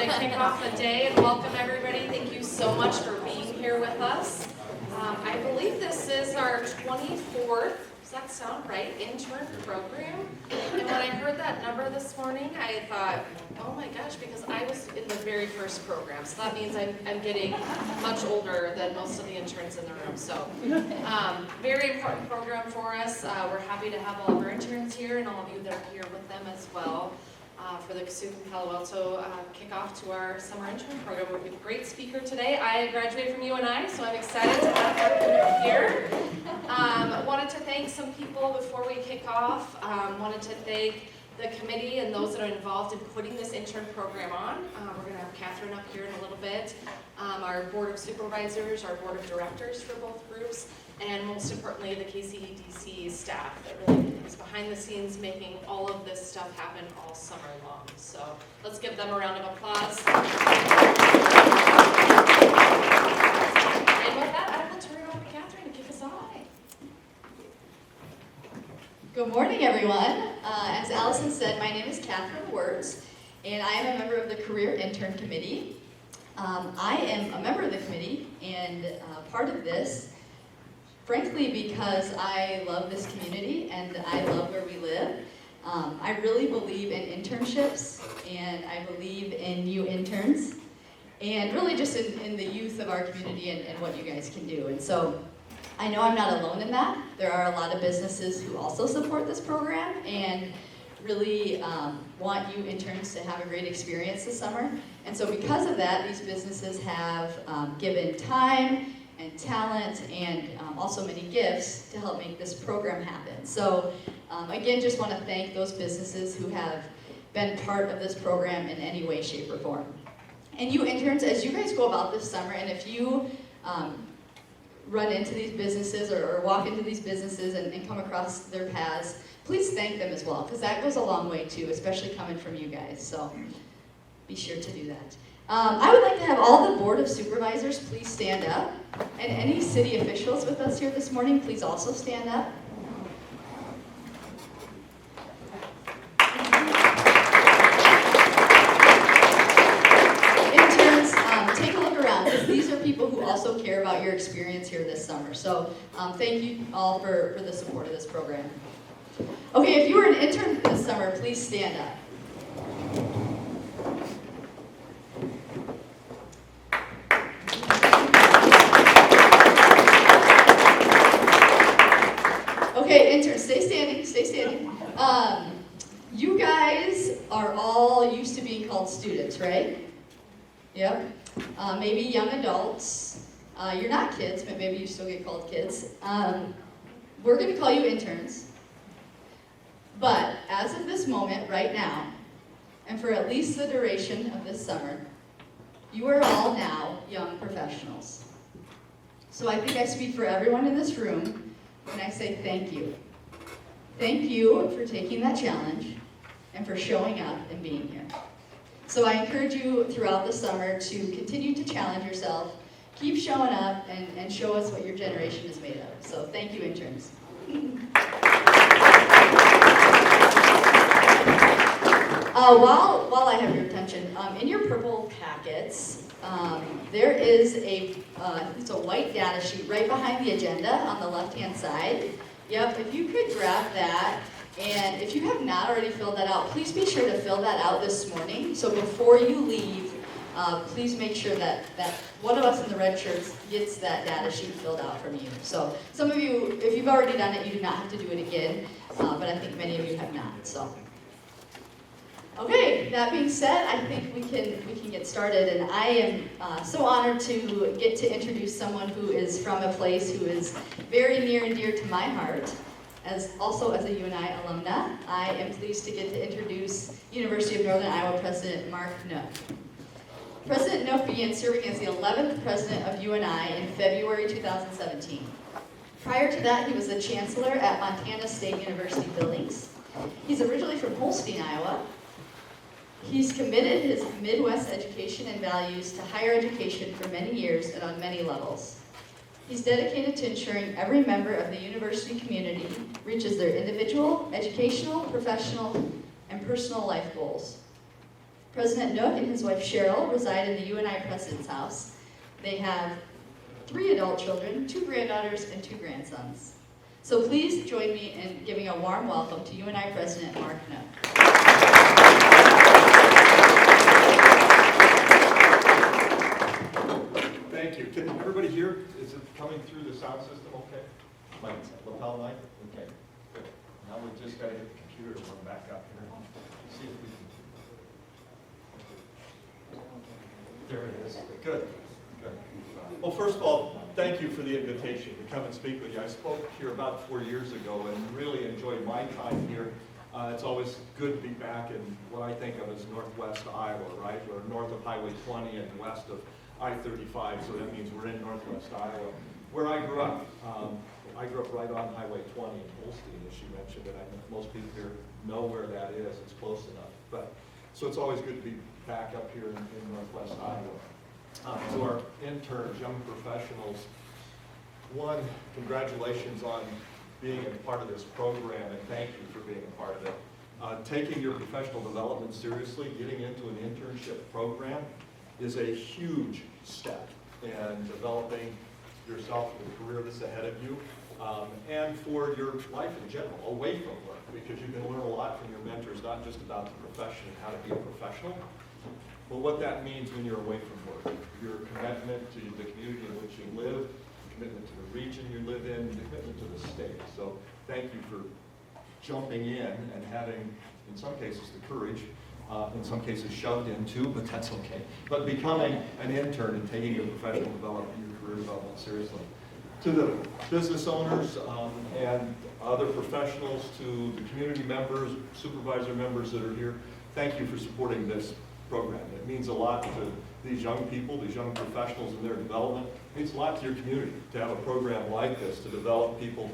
going to kick off the day and welcome everybody. Thank you so much for being here with us. I believe this is our 24th, does that sound right, intern program? And when I heard that number this morning, I thought, oh my gosh, because I was in the very first program. So that means I'm getting much older than most of the interns in the room. So very important program for us. We're happy to have all of our interns here and all of you that are here with them as well. For the Cassuth and Palo Alto kickoff to our summer intern program. We have a great speaker today. I graduated from UNI, so I'm excited to have her here. Wanted to thank some people before we kick off. Wanted to thank the committee and those that are involved in putting this intern program on. We're going to have Catherine up here in a little bit. Our board of supervisors, our board of directors for both groups, and most importantly, the KCEDC staff that really is behind the scenes making all of this stuff happen all summer long. So let's give them a round of applause. And with that, I will turn it over to Catherine to kick us off. Good morning, everyone. As Allison said, my name is Catherine Wertz, and I am a member of the Career Intern Committee. I am a member of the committee and part of this, frankly, because I love this community and I love where we live. I really believe in internships, and I believe in new interns, and really just in the youth of our community and what you guys can do. And so I know I'm not alone in that. There are a lot of businesses who also support this program and really want you interns to have a great experience this summer. And so because of that, these businesses have given time and talent and also many gifts to help make this program happen. So again, just want to thank those businesses who have been part of this program in any way, shape, or form. And you interns, as you guys go about this summer, and if you run into these businesses or walk into these businesses and come across their paths, please thank them as well, because that goes a long way too, especially coming from you guys. So be sure to do that. I would like to have all the Board of Supervisors please stand up, and any city officials with us here this morning, please also stand up. Interns, take a look around, because these are people who also care about your experience here this summer. So thank you all for the support of this program. Okay, if you were an intern this summer, please stand up. Okay, interns, stay standing, stay standing. You guys are all used to being called students, right? Yep. Maybe young adults. You're not kids, but maybe you still get called kids. We're going to call you interns. But as of this moment, right now, and for at least the duration of this summer, you are all now young professionals. So I think I speak for everyone in this room when I say thank you. Thank you for taking that challenge and for showing up and being here. So I encourage you throughout the summer to continue to challenge yourself, keep showing up, and show us what your generation is made of. So thank you, interns. While I have your attention, in your purple packets, there is it's a white data sheet right behind the agenda on the left-hand side. Yep, if you could grab that, and if you have not already filled that out, please be sure to fill that out this morning. So before you leave, please make sure that one of us in the red shirts gets that data sheet filled out from you. So some of you, if you've already done it, you do not have to do it again, but I think many of you have not. So. Okay, that being said, I think we can get started, and I am so honored to get to introduce someone who is from a place who is very near and dear to my heart. Also as a UNI alumna, I am pleased to get to introduce University of Northern Iowa President Mark Nook. President Nook began serving as the 11th president of UNI in February 2017. Prior to that, he was the chancellor at Montana State University Billings. He's originally from Holstein, Iowa. He's committed his Midwest education and values to higher education for many years and on many levels. He's dedicated to ensuring every member of the university community reaches their individual, educational, professional, and personal life goals. President Nook and his wife Cheryl reside in the UNI President's house. They have 3 adult children, 2 granddaughters, and 2 grandsons. So please join me in giving a warm welcome to UNI President Mark Nook. Thank you. Can everybody hear? Is it coming through the sound system okay? Like lapel mic? Okay, good. Now we've just got to hit the computer to run back up here. See if we can. There it is. Good. Good. Well, first of all, thank you for the invitation to come and speak with you. I spoke here about 4 years ago and really enjoyed my time here. It's always good to be back in what I think of as Northwest Iowa, right? We're north of Highway 20 and west of I-35, so that means we're in Northwest Iowa. Where I grew up right on Highway 20 in Holstein, as she mentioned, and I think most people here know where that is. It's close enough. So it's always good to be back up here in Northwest Iowa. To our interns, young professionals, one, congratulations on being a part of this program, and thank you for being a part of it. Taking your professional development seriously, getting into an internship program is a huge step in developing yourself for the career that's ahead of you, and for your life in general, away from work, because you can learn a lot from your mentors, not just about the profession and how to be a professional, but what that means when you're away from work. Your commitment to the community in which you live, commitment to the region you live in, commitment to the state. So thank you for jumping in and having, in some cases, the courage, in some cases shoved into, but that's okay. But becoming an intern and taking your professional development, your career development seriously. To the business owners and other professionals, to the community members, supervisor members that are here, thank you for supporting this program. It means a lot to these young people, these young professionals in their development. It means a lot to your community to have a program like this, to develop people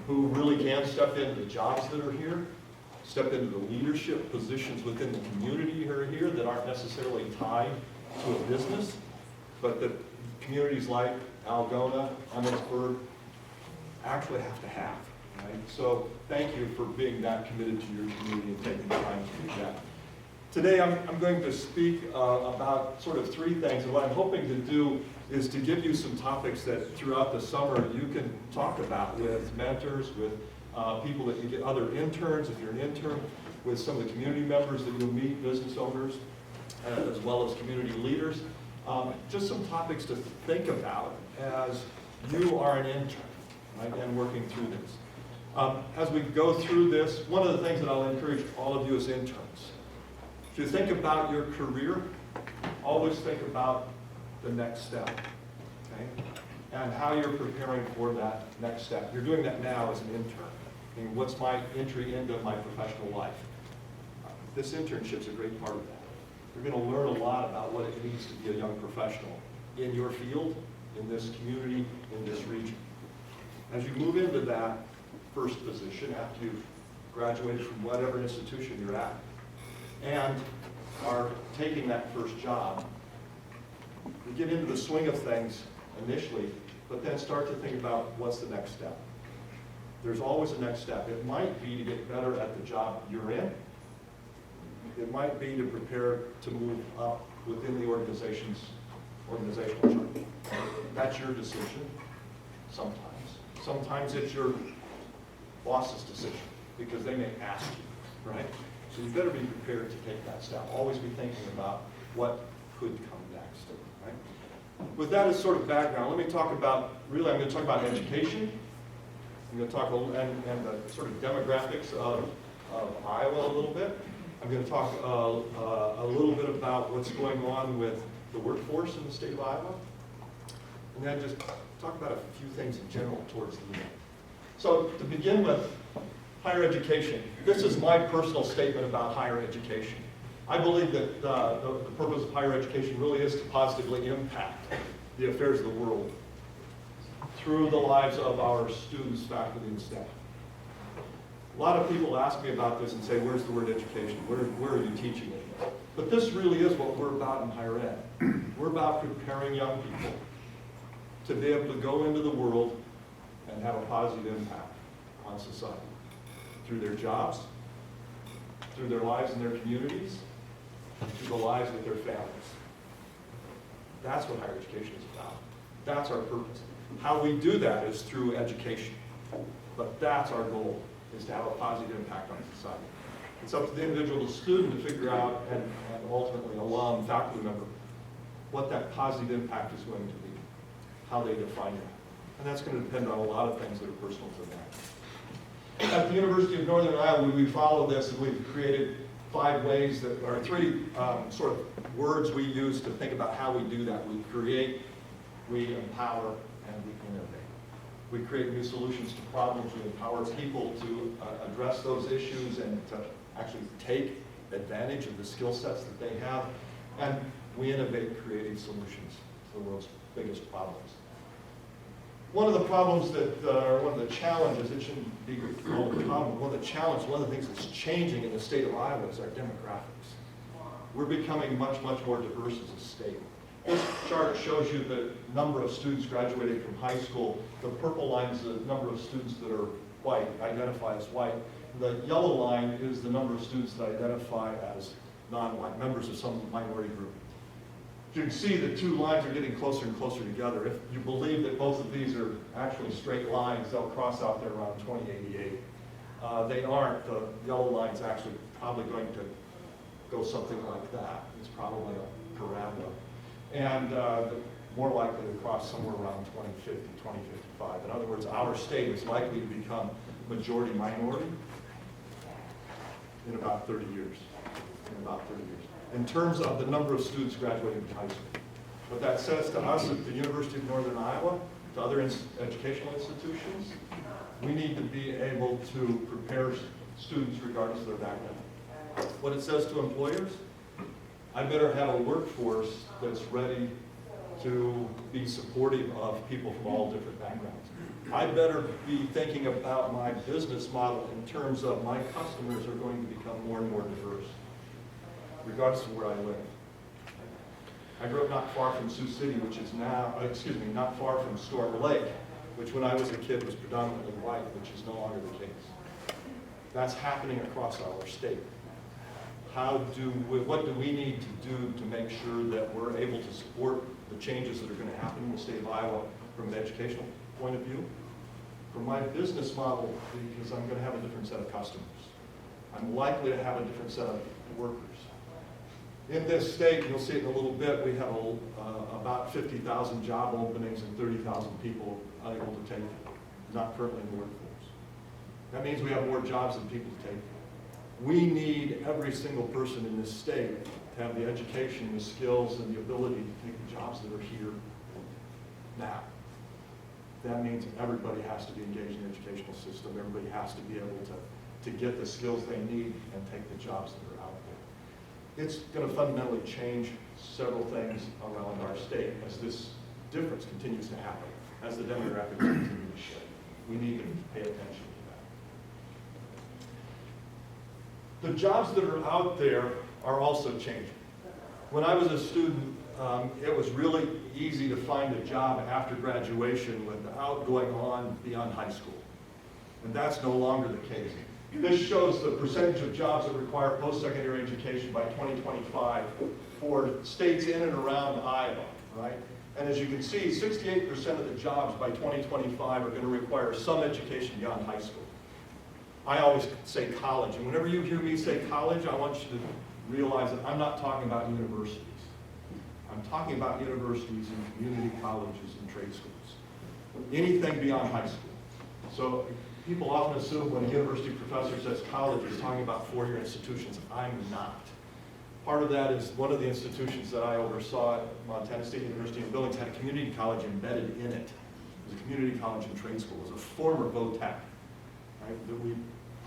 who really can step into the jobs that are here, step into the leadership positions within the community who are here that aren't necessarily tied to a business, but that communities like Algona, Emmitsburg actually have to have. Right? So thank you for being that committed to your community and taking the time to do that. Today I'm going to speak about sort of 3 things, and what I'm hoping to do is to give you some topics that throughout the summer you can talk about with mentors, with people that you get, other interns, if you're an intern, with some of the community members that you'll meet, business owners, as well as community leaders. Just some topics to think about as you are an intern, right, and working through this. As we go through this, one of the things that I'll encourage all of you as interns, if you think about your career, always think about the next step, okay? And how you're preparing for that next step. You're doing that now as an intern. I mean, what's my entry into my professional life? This internship's a great part of that. You're going to learn a lot about what it means to be a young professional in your field, in this community, in this region. As you move into that first position after you've graduated from whatever institution you're at, and are taking that first job, you get into the swing of things initially, but then start to think about what's the next step. There's always a next step. It might be to get better at the job you're in. It might be to prepare to move up within the organizational chart. That's your decision sometimes. Sometimes it's your boss's decision because they may ask you, right? So you better be prepared to take that step. Always be thinking about what could come next, right? With that as sort of background, let me talk about, I'm going to talk about education. I'm going to talk and the sort of demographics of Iowa a little bit. I'm going to talk a little bit about what's going on with the workforce in the state of Iowa. And then just talk about a few things in general towards the end. So to begin with, higher education. This is my personal statement about higher education. I believe that the purpose of higher education really is to positively impact the affairs of the world through the lives of our students, faculty, and staff. A lot of people ask me about this and say, where's the word education? Where are you teaching it? But this really is what we're about in higher ed. We're about preparing young people to be able to go into the world and have a positive impact on society through their jobs, through their lives and their communities, to the lives of their families. That's what higher education is about. That's our purpose. How we do that is through education. But that's our goal, is to have a positive impact on society. It's up to the individual student to figure out, and ultimately alum, faculty member, what that positive impact is going to be, how they define it. And that's going to depend on a lot of things that are personal to them. At the University of Northern Iowa, we follow this, and we've created 5 ways that are 3 sort of words we use to think about how we do that. We create, we empower, and we innovate. We create new solutions to problems. We empower people to address those issues and to actually take advantage of the skill sets that they have. And we innovate creative solutions to the world's biggest problems. One of the problems that, or one of the challenges, it shouldn't be called a problem, one of the challenges, one of the things that's changing in the state of Iowa is our demographics. We're becoming much, much more diverse as a state. This chart shows you the number of students graduating from high school. The purple line is the number of students that are white, identify as white. The yellow line is the number of students that identify as non-white, members of some minority group. You can see the 2 lines are getting closer and closer together. If you believe that both of these are actually straight lines, they'll cross out there around 2088. They aren't. The yellow line's actually probably going to go something like that. It's probably a parabola. And more likely to cross somewhere around 2050, 2055. In other words, our state is likely to become majority minority in about 30 years. In terms of the number of students graduating from high school. What that says to us at the University of Northern Iowa, to other educational institutions, we need to be able to prepare students regardless of their background. What it says to employers, I better have a workforce that's ready to be supportive of people from all different backgrounds. I better be thinking about my business model in terms of my customers are going to become more and more diverse, regardless of where I live. I grew up not far from Sioux City, which is now, not far from Storm Lake, which when I was a kid was predominantly white, which is no longer the case. That's happening across our state. What do we need to do to make sure that we're able to support the changes that are going to happen in the state of Iowa from an educational point of view? From my business model, because I'm going to have a different set of customers. I'm likely to have a different set of workers. In this state, you'll see it in a little bit, we have about 50,000 job openings and 30,000 people unable to take them, not currently in the workforce. That means we have more jobs than people to take them. We need every single person in this state to have the education, the skills, and the ability to take the jobs that are here now. That means everybody has to be engaged in the educational system. Everybody has to be able to get the skills they need and take the jobs that are out there. It's going to fundamentally change several things around our state as this difference continues to happen, as the demographics continue to shift. We need to pay attention to that. The jobs that are out there are also changing. When I was a student, it was really easy to find a job after graduation without going on beyond high school. And that's no longer the case. This shows the percentage of jobs that require post-secondary education by 2025 for states in and around Iowa, right? And as you can see, 68% of the jobs by 2025 are going to require some education beyond high school. I always say college, and whenever you hear me say college, I want you to realize that I'm not talking about universities. I'm talking about universities and community colleges and trade schools. Anything beyond high school. So people often assume when a university professor says college, he's talking about four-year institutions. I'm not. Part of that is one of the institutions that I oversaw at Montana State University in Billings had a community college embedded in it. It was a community college and trade school. It was a former VOTEC, right, that we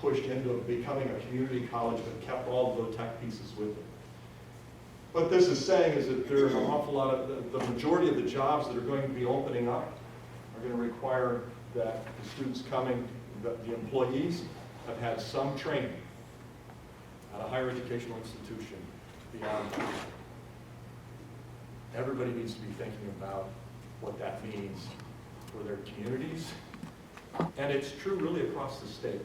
pushed into becoming a community college but kept all the VOTEC pieces with it. What this is saying is that there's an awful lot of, the majority of the jobs that are going to be opening up are going to require that the students coming, the employees, have had some training at a higher educational institution beyond that. Everybody needs to be thinking about what that means for their communities. And it's true really across the state.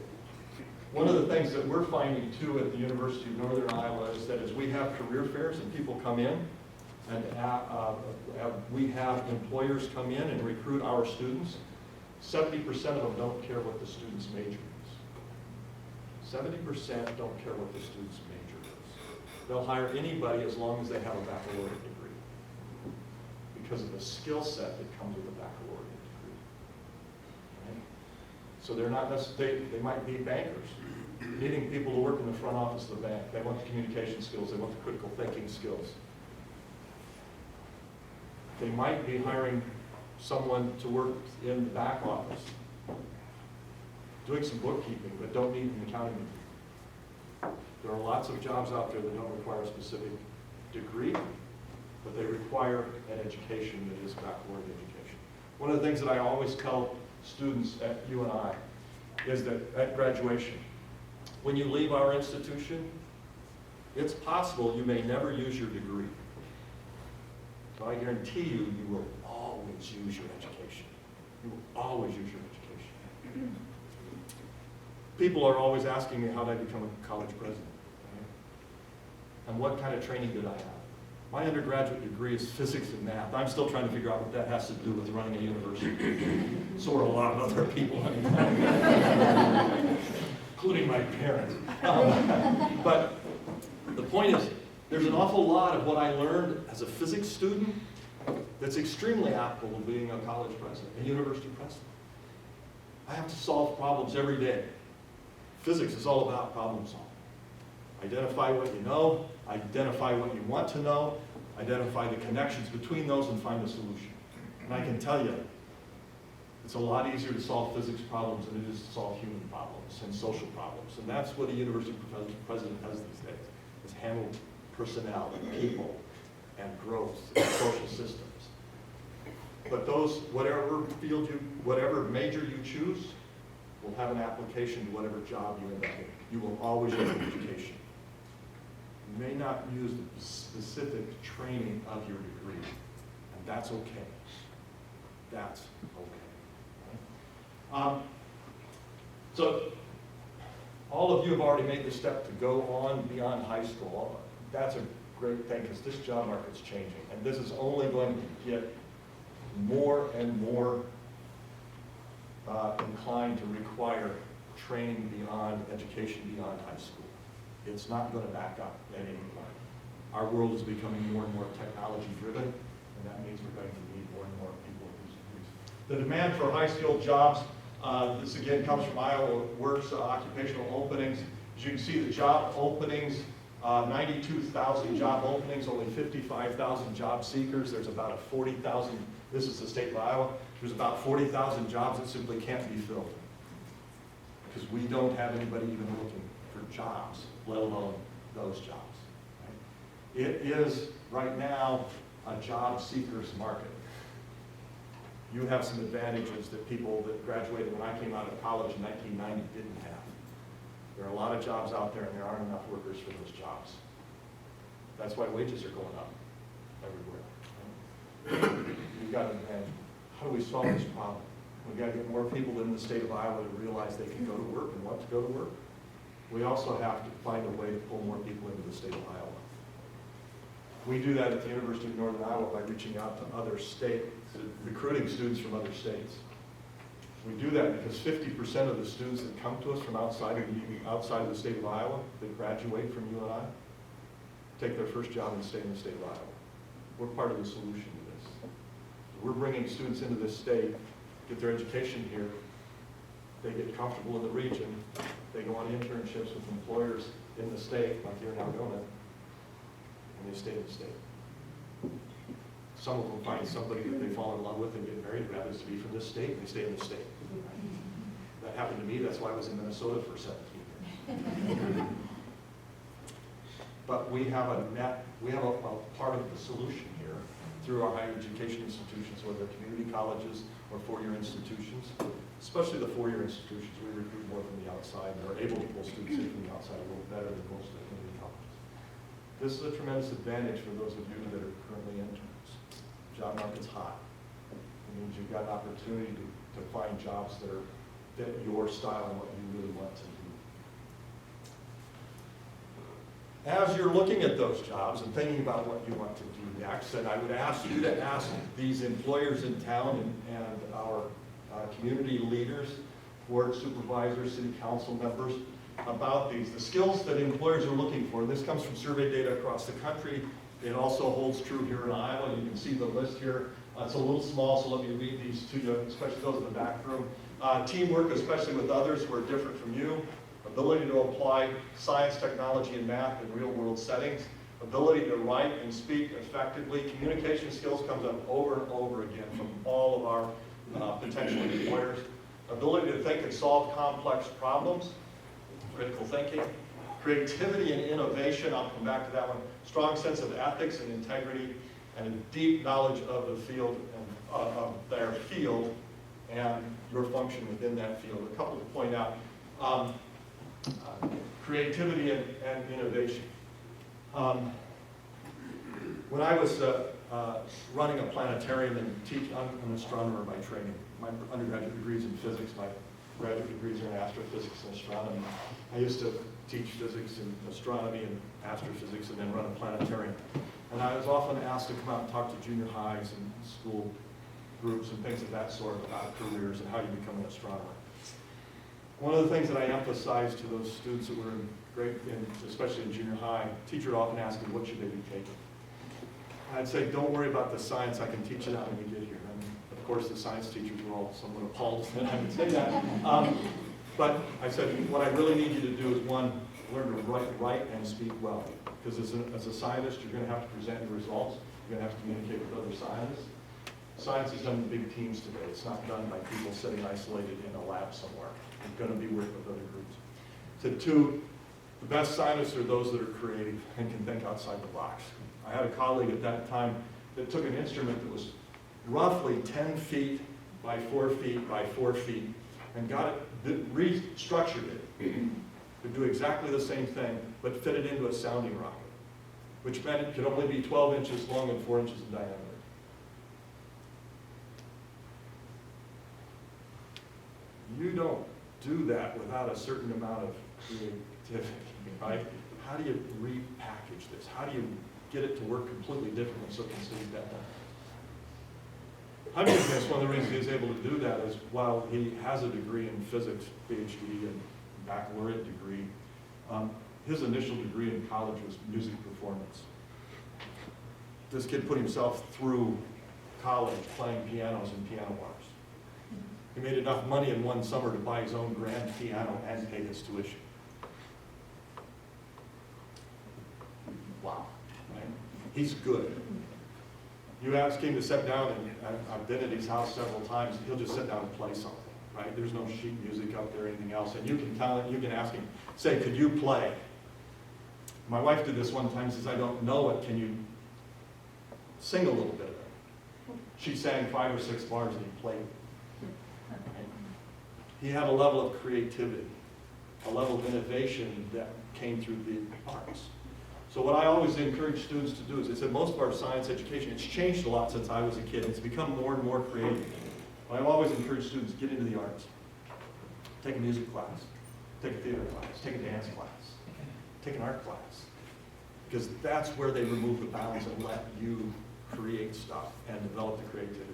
One of the things that we're finding too at the University of Northern Iowa is that as we have career fairs and people come in, and we have employers come in and recruit our students, 70% of them don't care what the student's major is. 70% don't care what the student's major is. They'll hire anybody as long as they have a baccalaureate degree, because of the skill set that comes with a baccalaureate degree. Right? So they're not necessarily, they might be bankers, needing people to work in the front office of the bank. They want the communication skills, they want the critical thinking skills. They might be hiring someone to work in the back office, doing some bookkeeping, but don't need an accounting degree. There are lots of jobs out there that don't require a specific degree, but they require an education that is baccalaureate education. One of the things that I always tell students at UNI is that at graduation, when you leave our institution, it's possible you may never use your degree. So I guarantee you, you will always use your education. You will always use your education. People are always asking me how did I become a college president, right? And what kind of training did I have? My undergraduate degree is physics and math. I'm still trying to figure out what that has to do with running a university. So are a lot of other people, including my parents. But the point is, there's an awful lot of what I learned as a physics student that's extremely applicable to being a college president, a university president. I have to solve problems every day. Physics is all about problem solving. Identify what you know, identify what you want to know, identify the connections between those, and find a solution. And I can tell you, it's a lot easier to solve physics problems than it is to solve human problems and social problems. And that's what a university president does these days, is handle personnel and people and growth and social systems. But those, whatever field whatever major you choose, will have an application to whatever job you end up in. You will always use education. You may not use the specific training of your degree, and that's okay. That's okay. Right? So all of you have already made the step to go on beyond high school. That's a great thing, because this job market's changing, and this is only going to get more and more inclined to require training beyond education, beyond high school. It's not going to back up anymore. Our world is becoming more and more technology driven, and that means we're going to need more and more people with these degrees. The demand for high-skilled jobs, this again comes from Iowa Works occupational openings. As you can see, the job openings, 92,000 job openings, only 55,000 job seekers. There's about 40,000, this is the state of Iowa, there's about 40,000 jobs that simply can't be filled, because we don't have anybody even looking for jobs, let alone those jobs. Right? It is, right now, a job seeker's market. You have some advantages that people that graduated when I came out of college in 1990 didn't have. There are a lot of jobs out there, and there aren't enough workers for those jobs. That's why wages are going up everywhere. Right? You've got an advantage. How do we solve this problem? We've got to get more people in the state of Iowa to realize they can go to work and want to go to work. We also have to find a way to pull more people into the state of Iowa. We do that at the University of Northern Iowa by reaching out to other states, recruiting students from other states. We do that because 50% of the students that come to us from outside of the state of Iowa, that graduate from UNI, take their first job and stay in the state of Iowa. We're part of the solution to this. We're bringing students into this state, get their education here, they get comfortable in the region, they go on internships with employers in the state, like here in Algona, and they stay in the state. Some of them find somebody that they fall in love with and get married, who happens to be from this state, and they stay in the state. That happened to me, that's why I was in Minnesota for 17 years. But we have a part of the solution here through our higher education institutions, whether community colleges or four-year institutions. Especially the four-year institutions, we recruit more from the outside and are able to pull students in from the outside a little better than most of the community colleges. This is a tremendous advantage for those of you that are currently interns. Job market's hot. It means you've got an opportunity to find jobs that fit your style and what you really want to do. As you're looking at those jobs and thinking about what you want to do next, and I would ask you to ask these employers in town and our community leaders, board supervisors, city council members, about these. The skills that employers are looking for, this comes from survey data across the country. It also holds true here in Iowa. You can see the list here. It's a little small, so let me read these to you, especially those in the back room. Teamwork, especially with others who are different from you. Ability to apply science, technology, and math in real-world settings. Ability to write and speak effectively. Communication skills comes up over and over again from all of our potential employers. Ability to think and solve complex problems. Critical thinking. Creativity and innovation, I'll come back to that one. Strong sense of ethics and integrity, and a deep knowledge of the field and of their field and your function within that field. A couple to point out. Creativity and innovation. When I was running a planetarium and I'm an astronomer by training. My undergraduate degrees in physics, my graduate degrees are in astrophysics and astronomy. I used to teach physics and astronomy and astrophysics and then run a planetarium. And I was often asked to come out and talk to junior highs and school groups and things of that sort about careers and how you become an astronomer. One of the things that I emphasize to those students that were especially in junior high, teachers would often ask me, what should they be taking? I'd say, don't worry about the science, I can teach it out when you get here. And of course, the science teachers were all somewhat appalled that I would say that. But I said, what I really need you to do is, one, learn to write and speak well. Because as a scientist, you're going to have to present your results. You're going to have to communicate with other scientists. Science is done in big teams today. It's not done by people sitting isolated in a lab somewhere. You're going to be working with other groups. So two, the best scientists are those that are creative and can think outside the box. I had a colleague at that time that took an instrument that was roughly 10 feet by 4 feet by 4 feet and got it, restructured it to do exactly the same thing, but fit it into a sounding rocket, which meant it could only be 12 inches long and 4 inches in diameter. You don't do that without a certain amount of creativity, right? How do you repackage this? How do you get it to work completely differently so it can save that money? I'm convinced one of the reasons he's able to do that is while he has a degree in physics, PhD, and baccalaureate degree, his initial degree in college was music performance. This kid put himself through college playing pianos in piano bars. He made enough money in one summer to buy his own grand piano and pay his tuition. Wow, right? He's good. You ask him to sit down, and I've been at his house several times, he'll just sit down and play something, right? There's no sheet music up there or anything else, and you can tell him, you can ask him, say, could you play? My wife did this one time, says, I don't know it, can you sing a little bit of it? She sang 5 or 6 bars and he played. He had a level of creativity, a level of innovation that came through the arts. So what I always encourage students to do is, I said most of our science education, it's changed a lot since I was a kid. It's become more and more creative. But I always encourage students, get into the arts. Take a music class, take a theater class, take a dance class, take an art class. Because that's where they remove the bounds and let you create stuff and develop the creativity.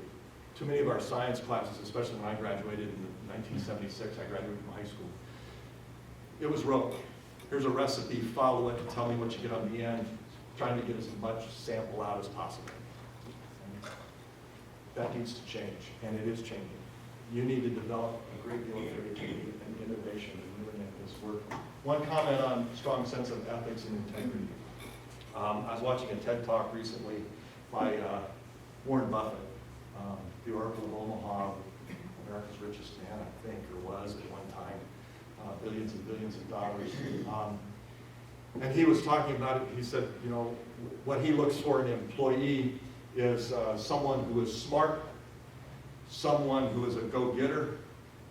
Too many of our science classes, especially when I graduated in 1976, I graduated from high school, it was rote. Here's a recipe, follow it, and tell me what you get on the end, trying to get as much sample out as possible. That needs to change, and it is changing. You need to develop a great deal of creativity and innovation in doing this work. One comment on strong sense of ethics and integrity. I was watching a TED Talk recently by Warren Buffett, the Oracle of Omaha, America's richest man, I think, or was at one time, billions and billions of dollars. And he was talking about it, he said, you know, what he looks for in an employee is someone who is smart, someone who is a go-getter,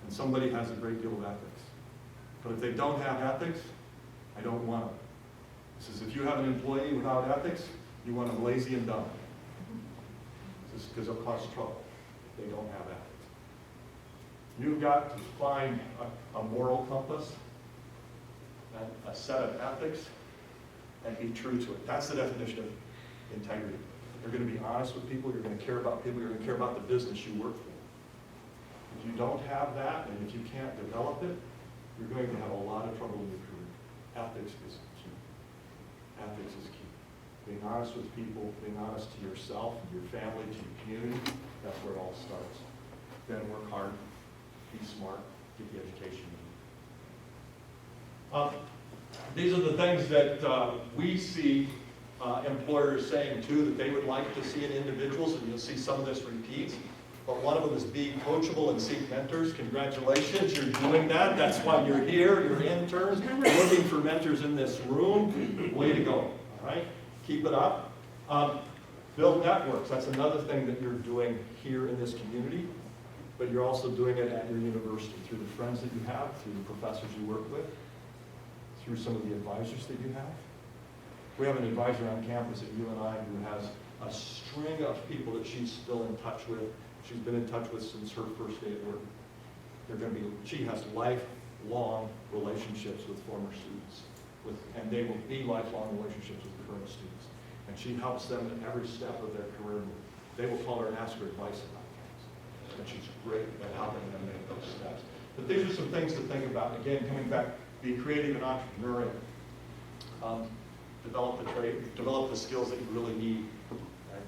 and somebody who has a great deal of ethics. But if they don't have ethics, I don't want them. He says, if you have an employee without ethics, you want them lazy and dumb. This is because they'll cause trouble if they don't have ethics. You've got to find a moral compass, and a set of ethics, and be true to it. That's the definition of integrity. You're going to be honest with people, you're going to care about people, you're going to care about the business you work for. If you don't have that, and if you can't develop it, you're going to have a lot of trouble in your career. Ethics is key. Ethics is key. Being honest with people, being honest to yourself, your family, to your community, that's where it all starts. Then work hard, be smart, get the education you need. These are the things that we see employers saying too, that they would like to see in individuals, and you'll see some of this repeats. But one of them is be coachable and seek mentors. Congratulations, you're doing that. That's why you're here. You're interns, looking for mentors in this room. Way to go, all right? Keep it up. Build networks. That's another thing that you're doing here in this community, but you're also doing it at your university through the friends that you have, through the professors you work with, through some of the advisors that you have. We have an advisor on campus at UNI who has a string of people that she's still in touch with. She's been in touch with since her first day at work. She has lifelong relationships with former students, and they will be lifelong relationships with current students. And she helps them at every step of their career. They will call her and ask her advice about things. And she's great at helping them make those steps. But these are some things to think about. Again, coming back, be creative and entrepreneurial. Develop the trade, develop the skills that you really need. Right?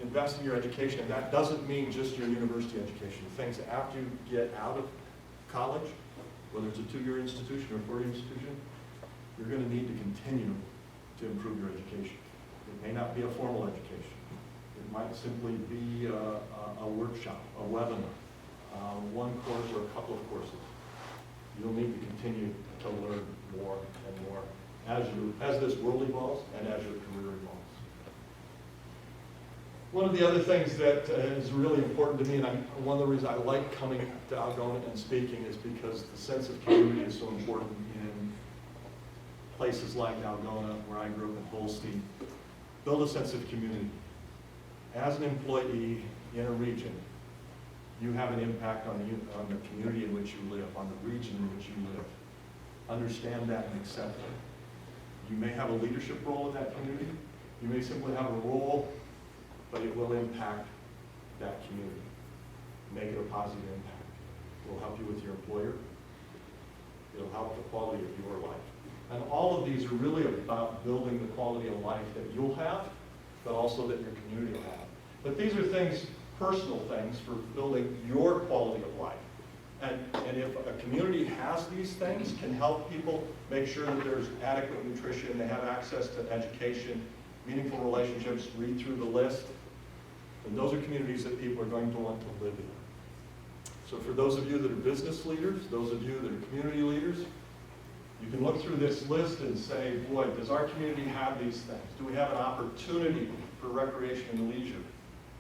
Invest in your education, and that doesn't mean just your university education. Things after you get out of college, whether it's a 2-year institution or a 4-year institution, you're going to need to continue to improve your education. It may not be a formal education. It might simply be a workshop, a webinar, one course or a couple of courses. You'll need to continue to learn more and more as this world evolves and as your career evolves. One of the other things that is really important to me, and one of the reasons I like coming to Algona and speaking, is because the sense of community is so important in places like Algona, where I grew up in Holstein. Build a sense of community. As an employee in a region, you have an impact on the community in which you live, on the region in which you live. Understand that and accept it. You may have a leadership role in that community. You may simply have a role, but it will impact that community. Make it a positive impact. It will help you with your employer. It'll help the quality of your life. And all of these are really about building the quality of life that you'll have, but also that your community will have. But these are things, personal things, for building your quality of life. And if a community has these things, can help people make sure that there's adequate nutrition, they have access to education, meaningful relationships, read through the list, then those are communities that people are going to want to live in. So for those of you that are business leaders, those of you that are community leaders, you can look through this list and say, boy, does our community have these things? Do we have an opportunity for recreation and leisure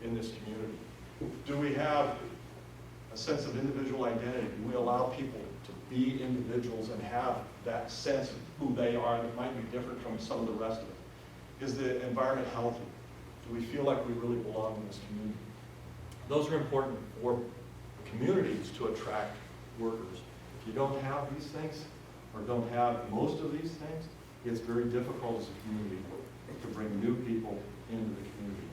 in this community? Do we have a sense of individual identity? Do we allow people to be individuals and have that sense of who they are that might be different from some of the rest of it? Is the environment healthy? Do we feel like we really belong in this community? Those are important for communities to attract workers. If you don't have these things, or don't have most of these things, it's very difficult as a community to bring new people into the community.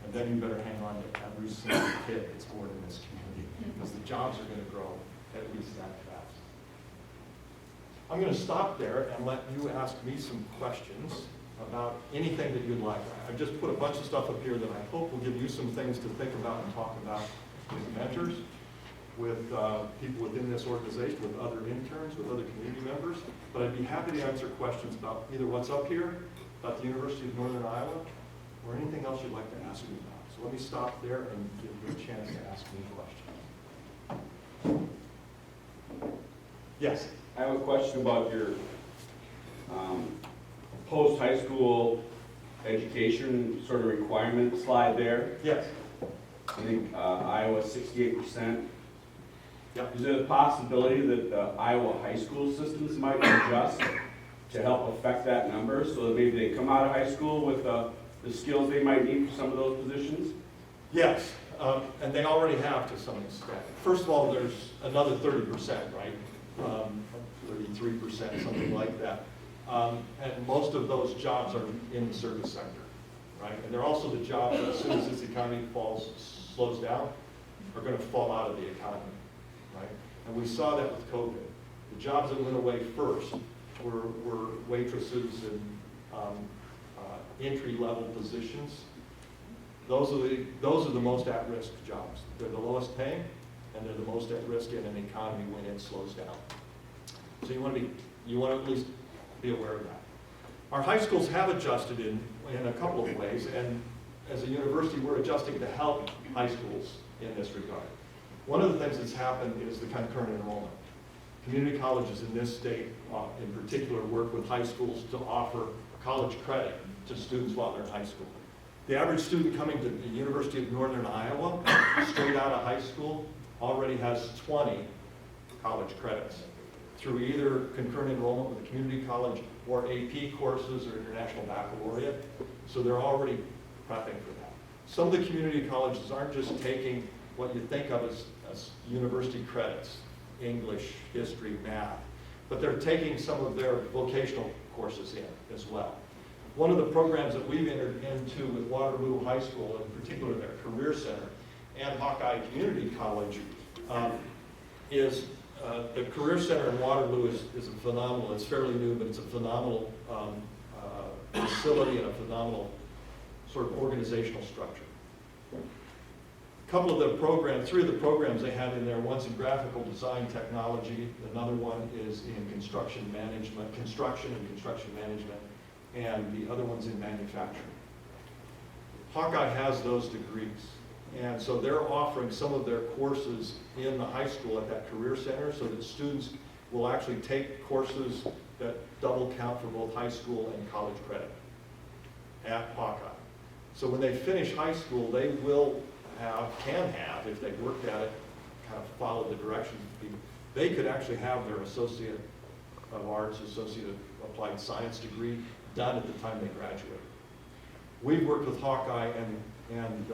And then you better hang on to every single kid that's born in this community, because the jobs are going to grow at least that fast. I'm going to stop there and let you ask me some questions about anything that you'd like. I've just put a bunch of stuff up here that I hope will give you some things to think about and talk about with mentors, with people within this organization, with other interns, with other community members. But I'd be happy to answer questions about either what's up here, about the University of Northern Iowa, or anything else you'd like to ask me about. So let me stop there and give you a chance to ask me questions. Yes? I have a question about your post-high school education sort of requirement slide there. Yes. I think Iowa 68%. Yep. Is there a possibility that the Iowa high school systems might adjust to help affect that number, so that maybe they come out of high school with the skills they might need for some of those positions? Yes, and they already have to some extent. First of all, there's another 30%, right? 33%, something like that. And most of those jobs are in the service sector, right? And they're also the jobs that as soon as this economy slows down, are going to fall out of the economy, right? And we saw that with COVID. The jobs that went away first were waitresses and entry-level positions. Those are the most at-risk jobs. They're the lowest paying, and they're the most at risk in an economy when it slows down. So you want to at least be aware of that. Our high schools have adjusted in a couple of ways, and as a university, we're adjusting to help high schools in this regard. One of the things that's happened is the concurrent enrollment. Community colleges in this state, in particular, work with high schools to offer college credit to students while they're in high school. The average student coming to the University of Northern Iowa, straight out of high school, already has 20 college credits through either concurrent enrollment with a community college or AP courses or international baccalaureate. So they're already prepping for that. Some of the community colleges aren't just taking what you think of as university credits, English, history, math, but they're taking some of their vocational courses in as well. One of the programs that we've entered into with Waterloo High School, in particular their Career Center, and Hawkeye Community College, is the Career Center in Waterloo is a phenomenal, it's fairly new, but it's a phenomenal facility and a phenomenal sort of organizational structure. Couple of the programs, three of the programs they have in there, one's in graphical design technology, another one is in construction management, construction management, and the other one's in manufacturing. Hawkeye has those degrees, and so they're offering some of their courses in the high school at that career center so that students will actually take courses that double count for both high school and college credit at Hawkeye. So when they finish high school, they will can have, if they worked at it, kind of followed the directions of people, they could actually have their Associate of Arts, Associate of Applied Science degree done at the time they graduate. We've worked with Hawkeye and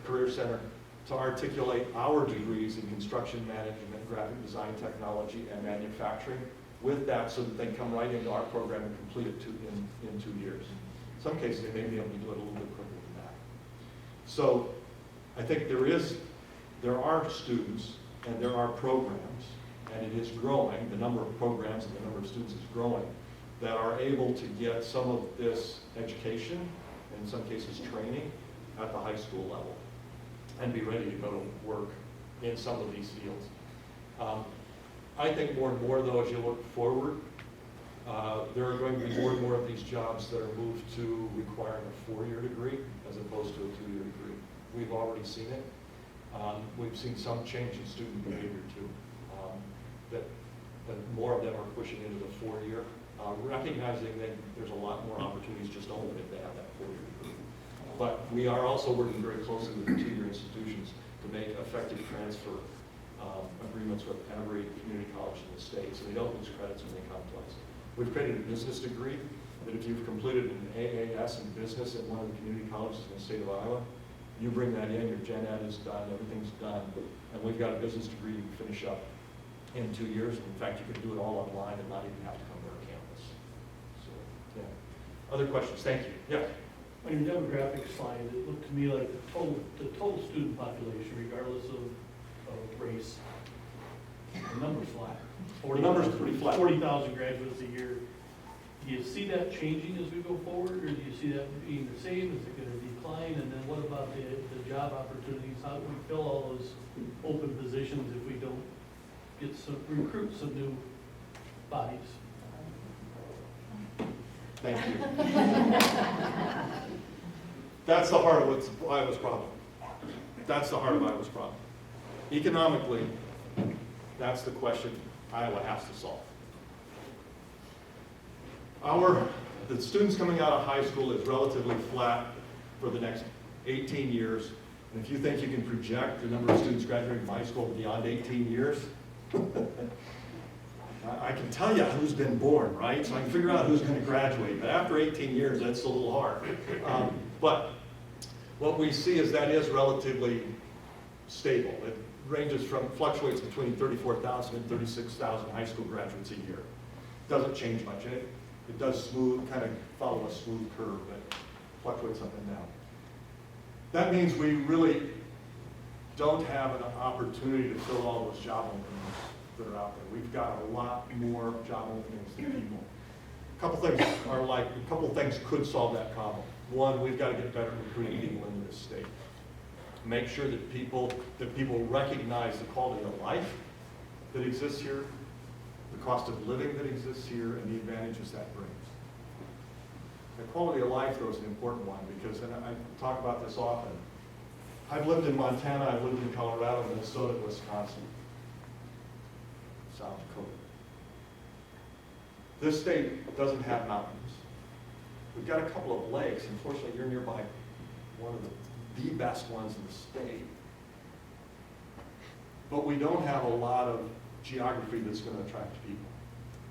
Career Center to articulate our degrees in construction management, graphic design technology, and manufacturing with that so that they come right into our program and complete it in 2 years. In some cases, they may be able to do it a little bit quicker than that. So I think there are students and there are programs, and it is growing, the number of programs and the number of students is growing, that are able to get some of this education, in some cases training, at the high school level, and be ready to go to work in some of these fields. I think more and more, though, as you look forward, there are going to be more and more of these jobs that are moved to requiring a 4-year degree as opposed to a 2-year degree. We've already seen it. We've seen some change in student behavior too, that more of them are pushing into the 4-year, recognizing that there's a lot more opportunities just open if they have that 4-year degree. But we are also working very closely with the 2-year institutions to make effective transfer agreements with every community college in the state, so they don't lose credits when they come to us. We've created a business degree that if you've completed an AAS in business at one of the community colleges in the state of Iowa, you bring that in, your gen ed is done, everything's done, and we've got a business degree you can finish up in 2 years. In fact, you can do it all online and not even have to come to our campus. So, yeah. Other questions? Thank you. Yeah. On your demographic slide, it looked to me like the total student population, regardless of race, the number's flat. The number's pretty flat. 40,000 graduates a year. Do you see that changing as we go forward, or do you see that being the same? Is it going to decline? And then what about the job opportunities? How do we fill all those open positions if we don't get recruit some new bodies? Thank you. That's the heart of Iowa's problem. That's the heart of Iowa's problem. Economically, that's the question Iowa has to solve. The students coming out of high school is relatively flat for the next 18 years. And if you think you can project the number of students graduating from high school beyond 18 years, I can tell you who's been born, right? So I can figure out who's going to graduate. But after 18 years, that's a little hard. But what we see is that is relatively stable. It fluctuates between 34,000 and 36,000 high school graduates a year. doesn't change much. It does kind of follow a smooth curve that fluctuates up and down. That means we really don't have an opportunity to fill all those job openings that are out there. We've got a lot more job openings than people. A couple things could solve that problem. One, we've got to get better at recruiting people into this state. Make sure that people recognize the quality of life that exists here, the cost of living that exists here, and the advantages that brings. The quality of life, though, is an important one because, and I talk about this often, I've lived in Montana, I've lived in Colorado, Minnesota, Wisconsin, South Dakota. This state doesn't have mountains. We've got a couple of lakes. Unfortunately, you're nearby one of the best ones in the state. But we don't have a lot of geography that's going to attract people.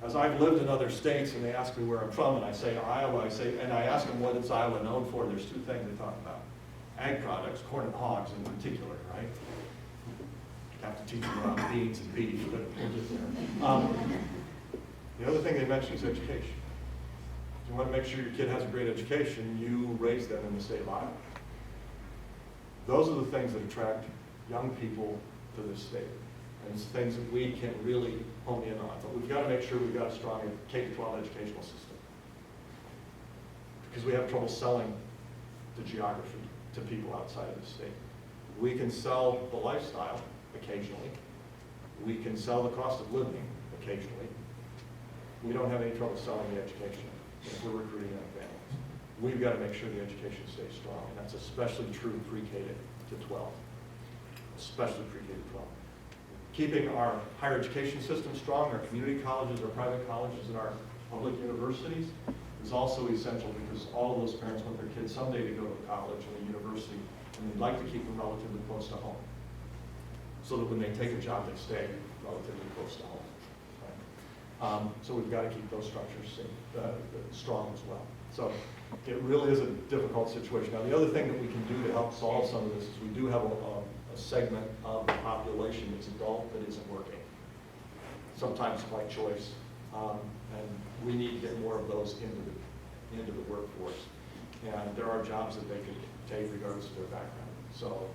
As I've lived in other states and they ask me where I'm from and I say Iowa, and I ask them what is Iowa known for, there's two things they talk about. Ag products, corn and hogs in particular, right? Have to teach them about beans and beef, but we'll get there. The other thing they mention is education. If you want to make sure your kid has a great education, you raise them in the state of Iowa. Those are the things that attract young people to this state. And it's things that we can really hone in on. But we've got to make sure we've got a strong K-12 educational system. Because we have trouble selling the geography to people outside of the state. We can sell the lifestyle occasionally. We can sell the cost of living occasionally. We don't have any trouble selling the education if we're recruiting young families. We've got to make sure the education stays strong, and that's especially true pre-K to 12, especially pre-K to 12. Keeping our higher education system strong, our community colleges, our private colleges, and our public universities is also essential because all of those parents want their kids someday to go to college and a university, and they'd like to keep them relatively close to home so that when they take a job, they stay relatively close to home. So we've got to keep those structures strong as well. So it really is a difficult situation. Now, the other thing that we can do to help solve some of this is we do have a segment of the population that's adult that isn't working, sometimes by choice, and we need to get more of those into the workforce. And there are jobs that they could take regardless of their background. So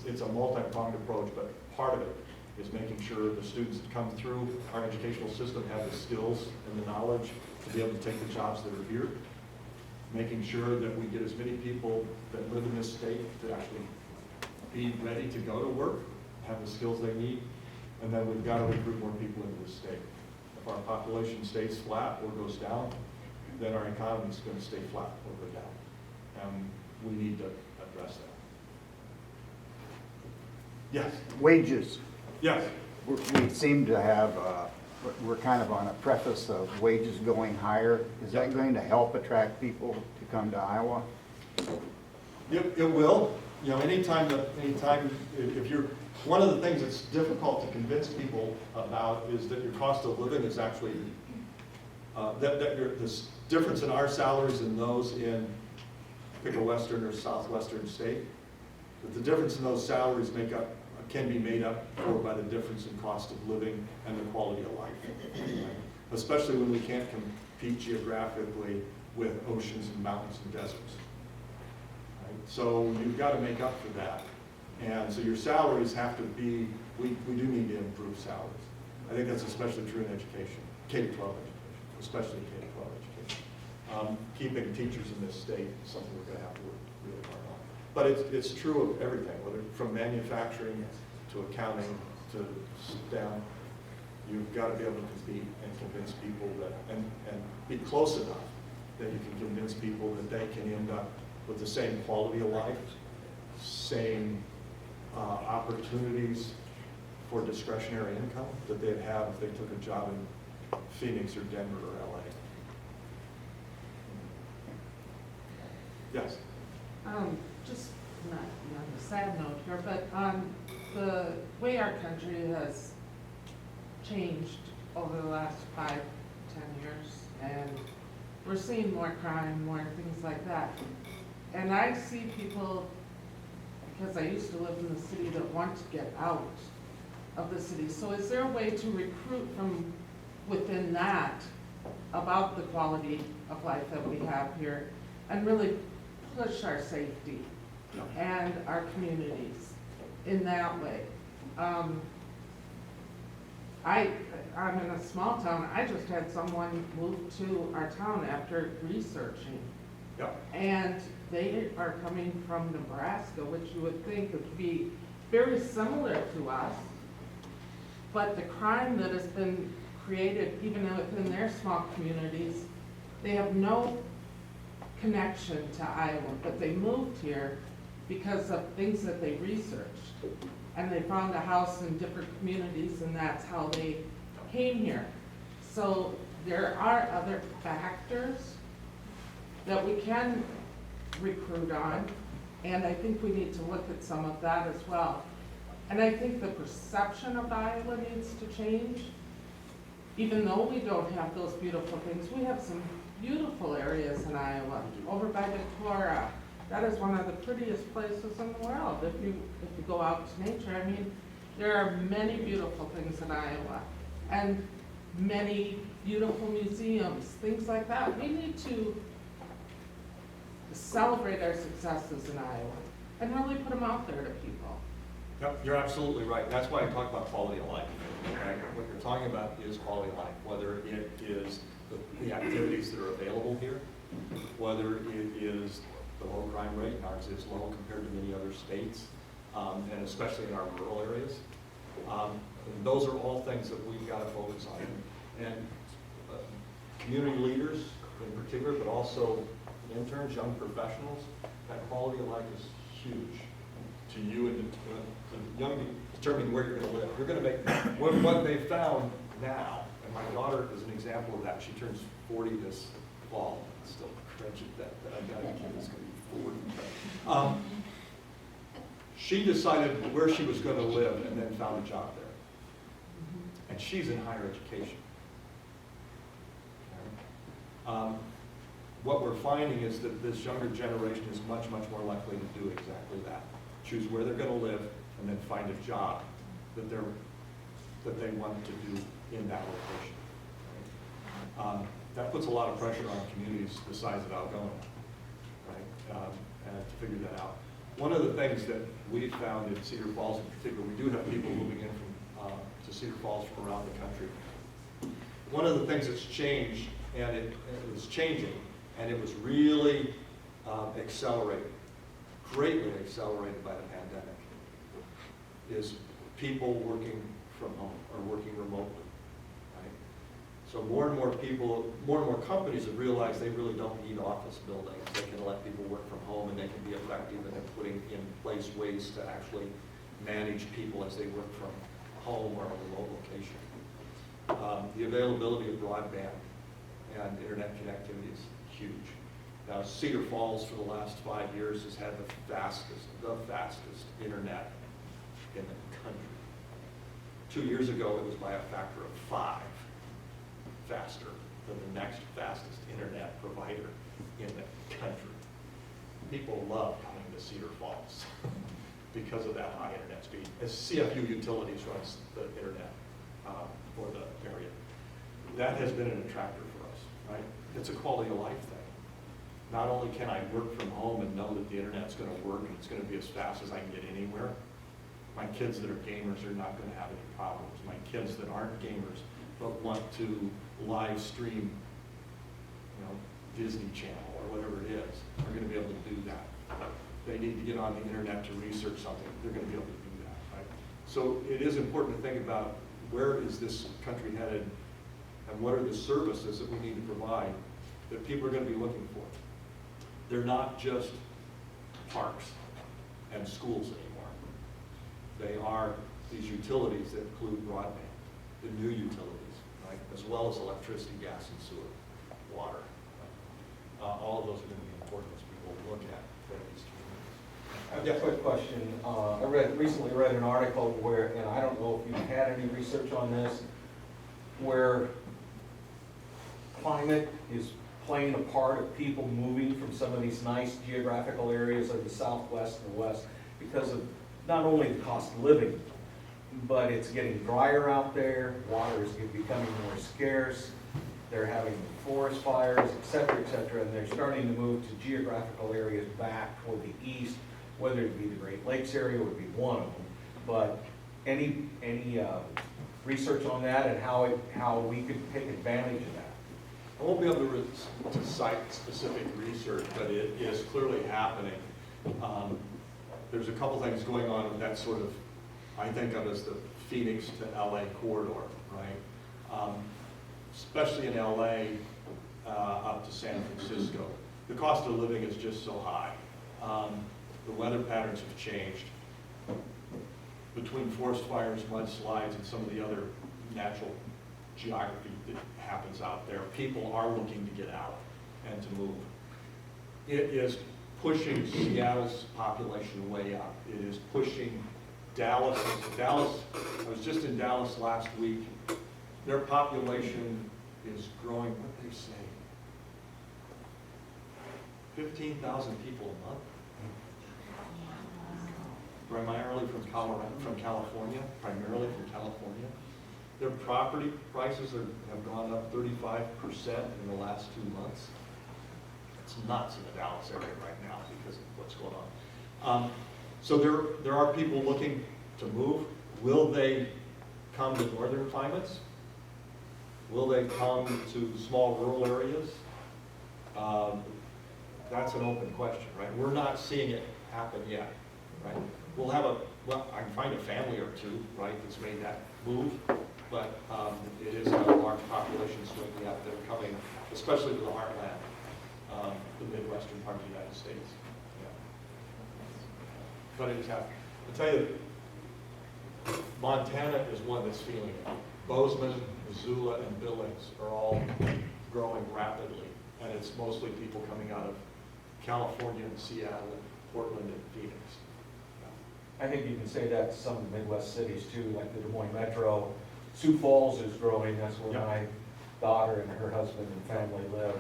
it's a multi-pronged approach, but part of it is making sure the students that come through our educational system have the skills and the knowledge to be able to take the jobs that are here. Making sure that we get as many people that live in this state to actually be ready to go to work, have the skills they need, and then we've got to recruit more people into the state. If our population stays flat or goes down, then our economy is going to stay flat or go down. And we need to address that. Yes? Wages. Yes. We seem to have, we're kind of on a preface of wages going higher. Is that going to help attract people to come to Iowa? It will. You know, anytime if you're, one of the things that's difficult to convince people about is that your cost of living is actually, this difference in our salaries and those in, pick a western or southwestern state, that the difference in those salaries can be made up for by the difference in cost of living and the quality of life. Right? Especially when we can't compete geographically with oceans and mountains and deserts. Right? So you've got to make up for that. And so your salaries have to be, we do need to improve salaries. I think that's especially true in education, K-12 education, especially K-12 education. Keeping teachers in this state is something we're going to have to work really hard on. But it's true of everything, whether from manufacturing to accounting to STEM. You've got to be able to compete and convince people that, and be close enough that you can convince people that they can end up with the same quality of life, same opportunities for discretionary income that they'd have if they took a job in Phoenix or Denver or LA. Yes? Just not on a sad note here, but the way our country has changed over the last 5-10 years, and we're seeing more crime, more things like that. And I see people, because I used to live in the city, that want to get out of the city. So is there a way to recruit from within that about the quality of life that we have here and really push our safety and our communities in that way. I'm in a small town. I just had someone move to our town after researching. Yep. And they are coming from Nebraska, which you would think would be very similar to us. But the crime that has been created, even within their small communities, they have no connection to Iowa, but they moved here because of things that they researched. And they found a house in different communities, and that's how they came here. So there are other factors that we can recruit on, and I think we need to look at some of that as well. And I think the perception of Iowa needs to change. Even though we don't have those beautiful things, we have some beautiful areas in Iowa. Over by Decorah, that is one of the prettiest places in the world. If you go out to nature, I mean, there are many beautiful things in Iowa, and many beautiful museums, things like that. We need to celebrate our successes in Iowa and really put them out there to people. Yep, you're absolutely right. That's why I talk about quality of life. Right? What you're talking about is quality of life, whether it is the activities that are available here, whether it is the low crime rate, and ours is low compared to many other states, and especially in our rural areas. And those are all things that we've got to focus on. And community leaders in particular, but also interns, young professionals, that quality of life is huge to you and to young people, determining where you're going to live. You're going to make, what they found now, and my daughter is an example of that. She turns 40 this fall. I still cringe at that I got a kid that's going to be 40. She decided where she was going to live and then found a job there. And she's in higher education. Okay. What we're finding is that this younger generation is much, much more likely to do exactly that. Choose where they're going to live and then find a job that they want to do in that location. Right? That puts a lot of pressure on communities the size of Algona, right? And to figure that out. One of the things that we found in Cedar Falls in particular, we do have people moving in from to Cedar Falls from around the country. One of the things that's changed, and it was changing, and it was really accelerated, greatly accelerated by the pandemic, is people working from home or working remotely, right? So more and more people, more and more companies have realized they really don't need office buildings. They can let people work from home and they can be effective in putting in place ways to actually manage people as they work from home or a remote location. The availability of broadband and internet connectivity is huge. Now, Cedar Falls for the last 5 years has had the fastest internet in the country. 2 years ago, it was by a factor of 5 faster than the next fastest internet provider in the country. People love coming to Cedar Falls because of that high internet speed. As CFU Utilities runs the internet for the area. That has been an attractor for us, right? It's a quality of life thing. Not only can I work from home and know that the internet's going to work and it's going to be as fast as I can get anywhere, my kids that are gamers are not going to have any problems. My kids that aren't gamers but want to live stream, Disney Channel or whatever it is, are going to be able to do that. They need to get on the internet to research something, they're going to be able to do that, right? So it is important to think about where is this country headed and what are the services that we need to provide that people are going to be looking for. They're not just parks and schools anymore. They are these utilities that include broadband, the new utilities, right? As well as electricity, gas, and sewer, water. All of those are going to be important as people look at these communities. I have a quick question. I recently read an article where, and I don't know if you've had any research on this, where climate is playing a part of people moving from some of these nice geographical areas of the Southwest and the West because of not only the cost of living, but it's getting drier out there, water is becoming more scarce, they're having forest fires, et cetera, and they're starting to move to geographical areas back toward the east, whether it be the Great Lakes area would be one of them. But any research on that and how we could take advantage of that? I won't be able to cite specific research, but it is clearly happening. There's a couple things going on with that sort of, I think of as the Phoenix to LA corridor, right? Especially in LA up to San Francisco. The cost of living is just so high. The weather patterns have changed. Between forest fires, mudslides, and some of the other natural geography that happens out there, people are looking to get out and to move. It is pushing Seattle's population way up. It is pushing Dallas. I was just in Dallas last week. Their population is growing, what did they say? 15,000 people a month. Primarily from California, Their property prices have gone up 35% in the last 2 months. It's nuts in the Dallas area right now because of what's going on. So there are people looking to move. Will they come to northern climates? Will they come to small rural areas? That's an open question, right? We're not seeing it happen yet, right? I can find a family or two, right, that's made that move, but it is a large population swing that they're coming, especially to the heartland, the Midwestern part of the United States. Yeah. But it is happening. I'll tell you, Montana is one that's feeling it. Bozeman, Missoula, and Billings are all growing rapidly, and it's mostly people coming out of California and Seattle, Portland, and Phoenix. I think you can say that to some of the Midwest cities too, like the Des Moines Metro. Sioux Falls is growing, that's where my daughter and her husband and family live.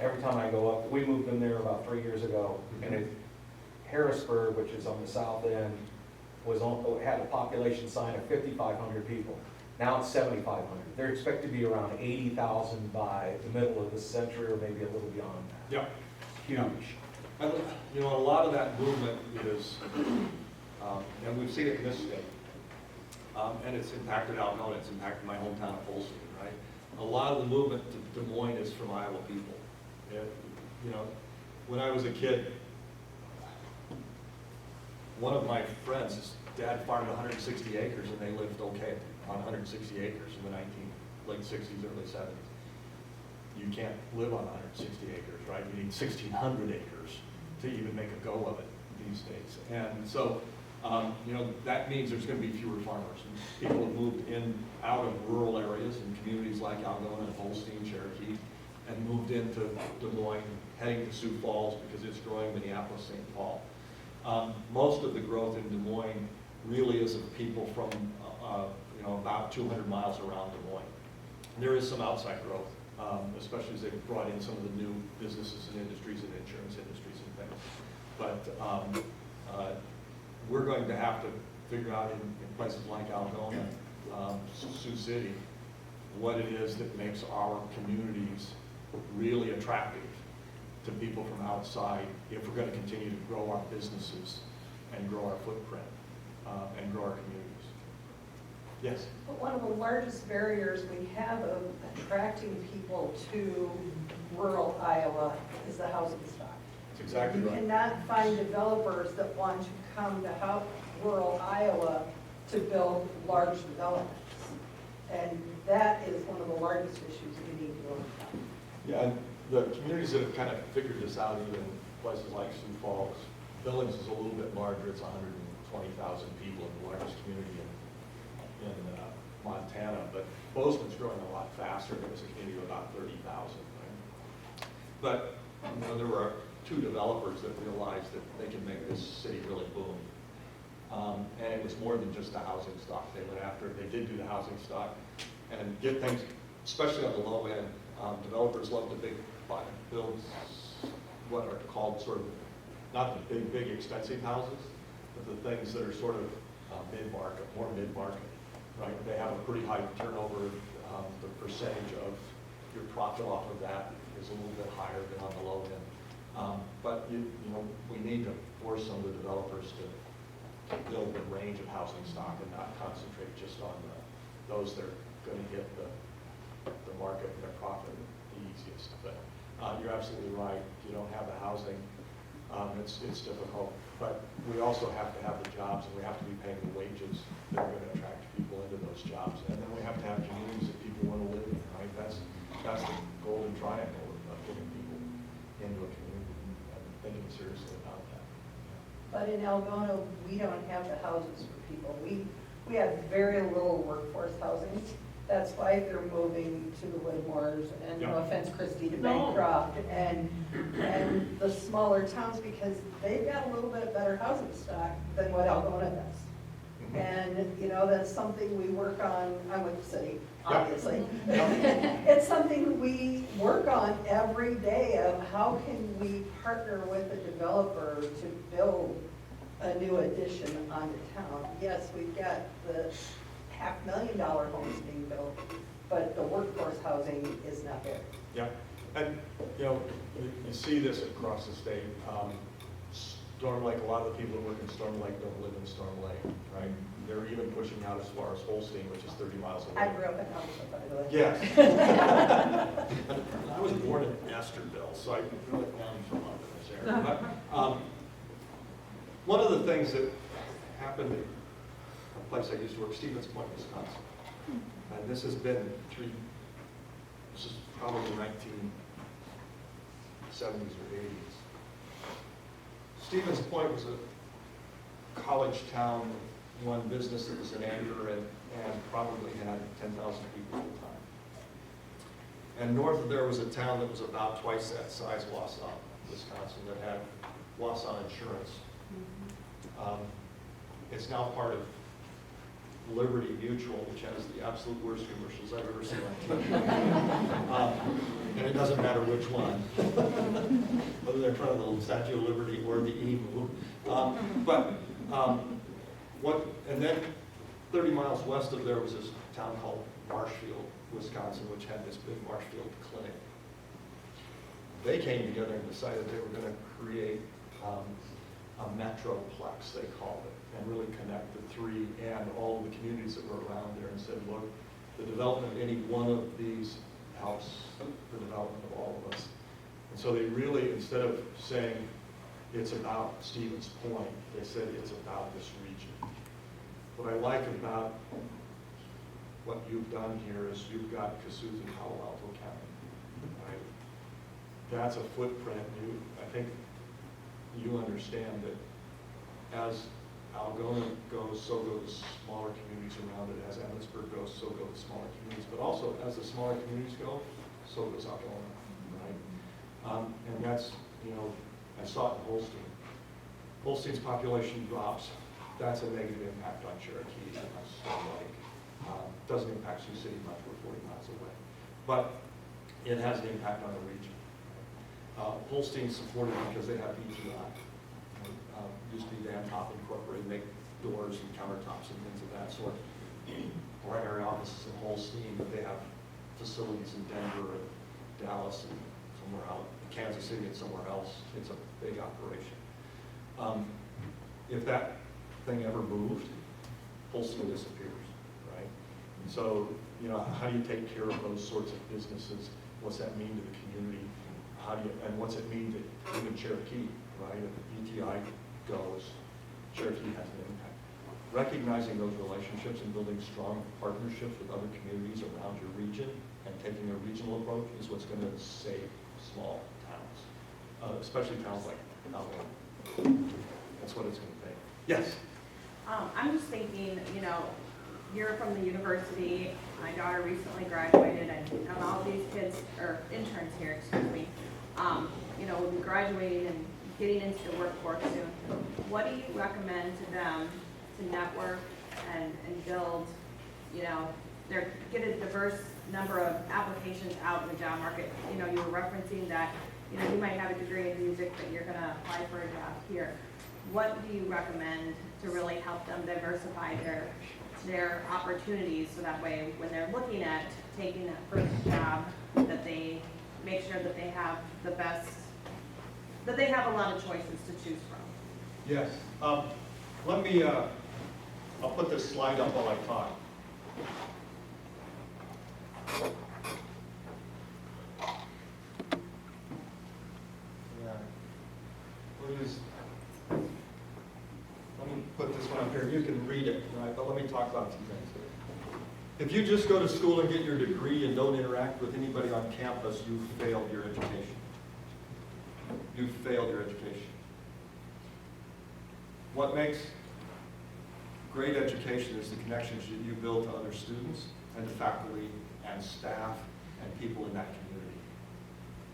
Every time I go up, we moved them there about 3 years ago, and Harrisburg, which is on the south end, had a population sign of 5,500 people. Now it's 7,500. They're expected to be around 80,000 by the middle of the century, or maybe a little beyond that. Yeah. Huge. And, you know, a lot of that movement is, and we've seen it in this state, and it's impacted Algona, it's impacted my hometown of Holstein, right? A lot of the movement to Des Moines is from Iowa people. You know, when I was a kid, one of my friends, his dad farmed 160 acres, and they lived okay on 160 acres in the late 60s, early 70s. You can't live on 160 acres, right? You need 1,600 acres to even make a go of it these days. And so, you know, that means there's going to be fewer farmers. And people have moved out of rural areas and communities like Algona and Holstein, Cherokee, and moved into Des Moines, heading to Sioux Falls because it's growing, Minneapolis, St. Paul. Most of the growth in Des Moines really is of people from, you know, about 200 miles around Des Moines. There is some outside growth. Especially as they've brought in some of the new businesses and industries and insurance industries and things. But we're going to have to figure out in places like Algona, Sioux City, what it is that makes our communities really attractive to people from outside if we're going to continue to grow our businesses and grow our footprint and grow our communities. Yes? But one of the largest barriers we have of attracting people to rural Iowa is the housing stock. That's exactly You right. cannot find developers that want to come to rural Iowa to build large developments. And that is one of the largest issues we need to overcome. Yeah, and the communities that have kind of figured this out, even places like Sioux Falls, Billings is a little bit larger, it's 120,000 people, in the largest community in Montana, but Bozeman's growing a lot faster. It was a community of about 30,000. Right? But you know, there were two developers that realized that they could make this city really boom. And it was more than just the housing stock they went after. They did do the housing stock and get things, especially on the low end. Developers love to build what are called sort of, not the big expensive houses, but the things that are sort of mid-market, more mid-market, right? They have a pretty high turnover. The percentage of your profit off of that is a little bit higher than on the low end. But you know, we need to force some of the developers to build a range of housing stock and not concentrate just on those that are going to hit the market and their profit the easiest. But you're absolutely right. You don't have the housing. It's difficult. But we also have to have the jobs, and we have to be paying the wages that are going to attract people into those jobs. And then we have to have communities that people want to live in, right? That's the golden triangle of getting people into a community and thinking seriously about that. But in Algona, we don't have the houses for people. We have very little workforce housing. That's why they're moving to the Whitmores and, no offense, Christie, to Bancroft and the smaller towns, because they've got a little bit better housing stock than what Algona does. And, you know, that's something we work on. I'm with the city, obviously. It's something we work on every day of how can we partner with a developer to build a new addition onto town. Yes, we've got the $500,000 homes being built, but the workforce housing is not there. Yeah, and you know, you see this across the state. Storm Lake, a lot of the people that work in Storm Lake don't live in Storm Lake, right? They're even pushing out as far as Holstein, which is 30 miles away. I grew up in Holstein, by the way. Yes. I was born in Esterville, so I really am from up in this area. But one of the things that happened at a place I used to work, Stevens Point, Wisconsin, and this is probably 1970s or 80s. Stevens Point was a college town, one business that was an anchor and probably had 10,000 people at the time. And north of there was a town that was about twice that size, Wausau, Wisconsin, that had Wausau Insurance. It's now part of Liberty Mutual, which has the absolute worst commercials I've ever seen. And it doesn't matter which one, whether they're in front of the Statue of Liberty or the emu. And then 30 miles west of there was this town called Marshfield, Wisconsin, which had this big Marshfield clinic. They came together and decided they were going to create a metroplex, they called it, and really connect the three and all of the communities that were around there, and said, look, the development of any one of these helps the development of all of us. And so they really, instead of saying it's about Stevens Point, they said it's about this region. What I like about what you've done here is you've got Kossuth and Palo Alto County, right? That's a footprint. I think you understand that as Algona goes, so go the smaller communities around it. As Emmitsburg goes, so go the smaller communities. But also, as the smaller communities go, so goes Algona, right? And that's, you know, I saw it in Holstein. Holstein's population drops. That's a negative impact on Cherokee and on Storm Lake. Doesn't impact Sioux City much. We're 40 miles away. But it has an impact on the region. Holstein's supported because they have BTI. Used to be Van Top Incorporated, make doors and countertops and things of that sort. Primary offices in Holstein, but they have facilities in Denver and Dallas and somewhere out, Kansas City and somewhere else. It's a big operation. If that thing ever moved, Holstein disappears, right? And so, you know, how do you take care of those sorts of businesses? What's that mean to the community? And what's it mean to even Cherokee, right? If BTI goes, Cherokee has an impact. Recognizing those relationships and building strong partnerships with other communities around your region and taking a regional approach is what's going to save small towns, especially towns like Algona. That's what it's going to take. Yes? I'm just thinking, you know, you're from the university, my daughter recently graduated, and all these kids, or interns here, excuse me, you know, will be graduating and getting into the workforce soon. What do you recommend to them to network and build, you know, get a diverse number of applications out in the job market? You know, you were referencing that, you know, you might have a degree in music, but you're going to apply for a job here. what do you recommend to really help them diversify their opportunities, so that way when they're looking at taking that first job, that they make sure that they have the best, that they have a lot of choices to choose from? Yes. Let me, I'll put this slide up while I talk. Yeah. Let me put this one up here. You can read it, right? But let me talk about some things. If you just go to school and get your degree and don't interact with anybody on campus, you've failed your education. You've failed your education. What makes great education is the connections that you build to other students and to faculty and staff and people in that community.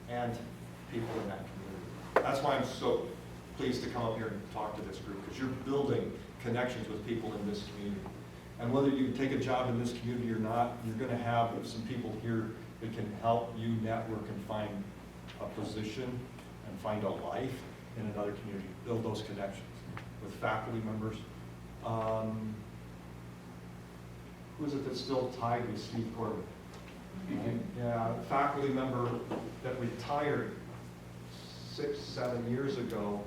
And people in that community. That's why I'm so pleased to come up here and talk to this group, because you're building connections with people in this community. And whether you take a job in this community or not, you're going to have some people here that can help you network and find a position and find a life in another community. Build those connections with faculty members. Who is it that's still tied with Steve Corbin? Yeah, a faculty member that retired 6-7 years ago.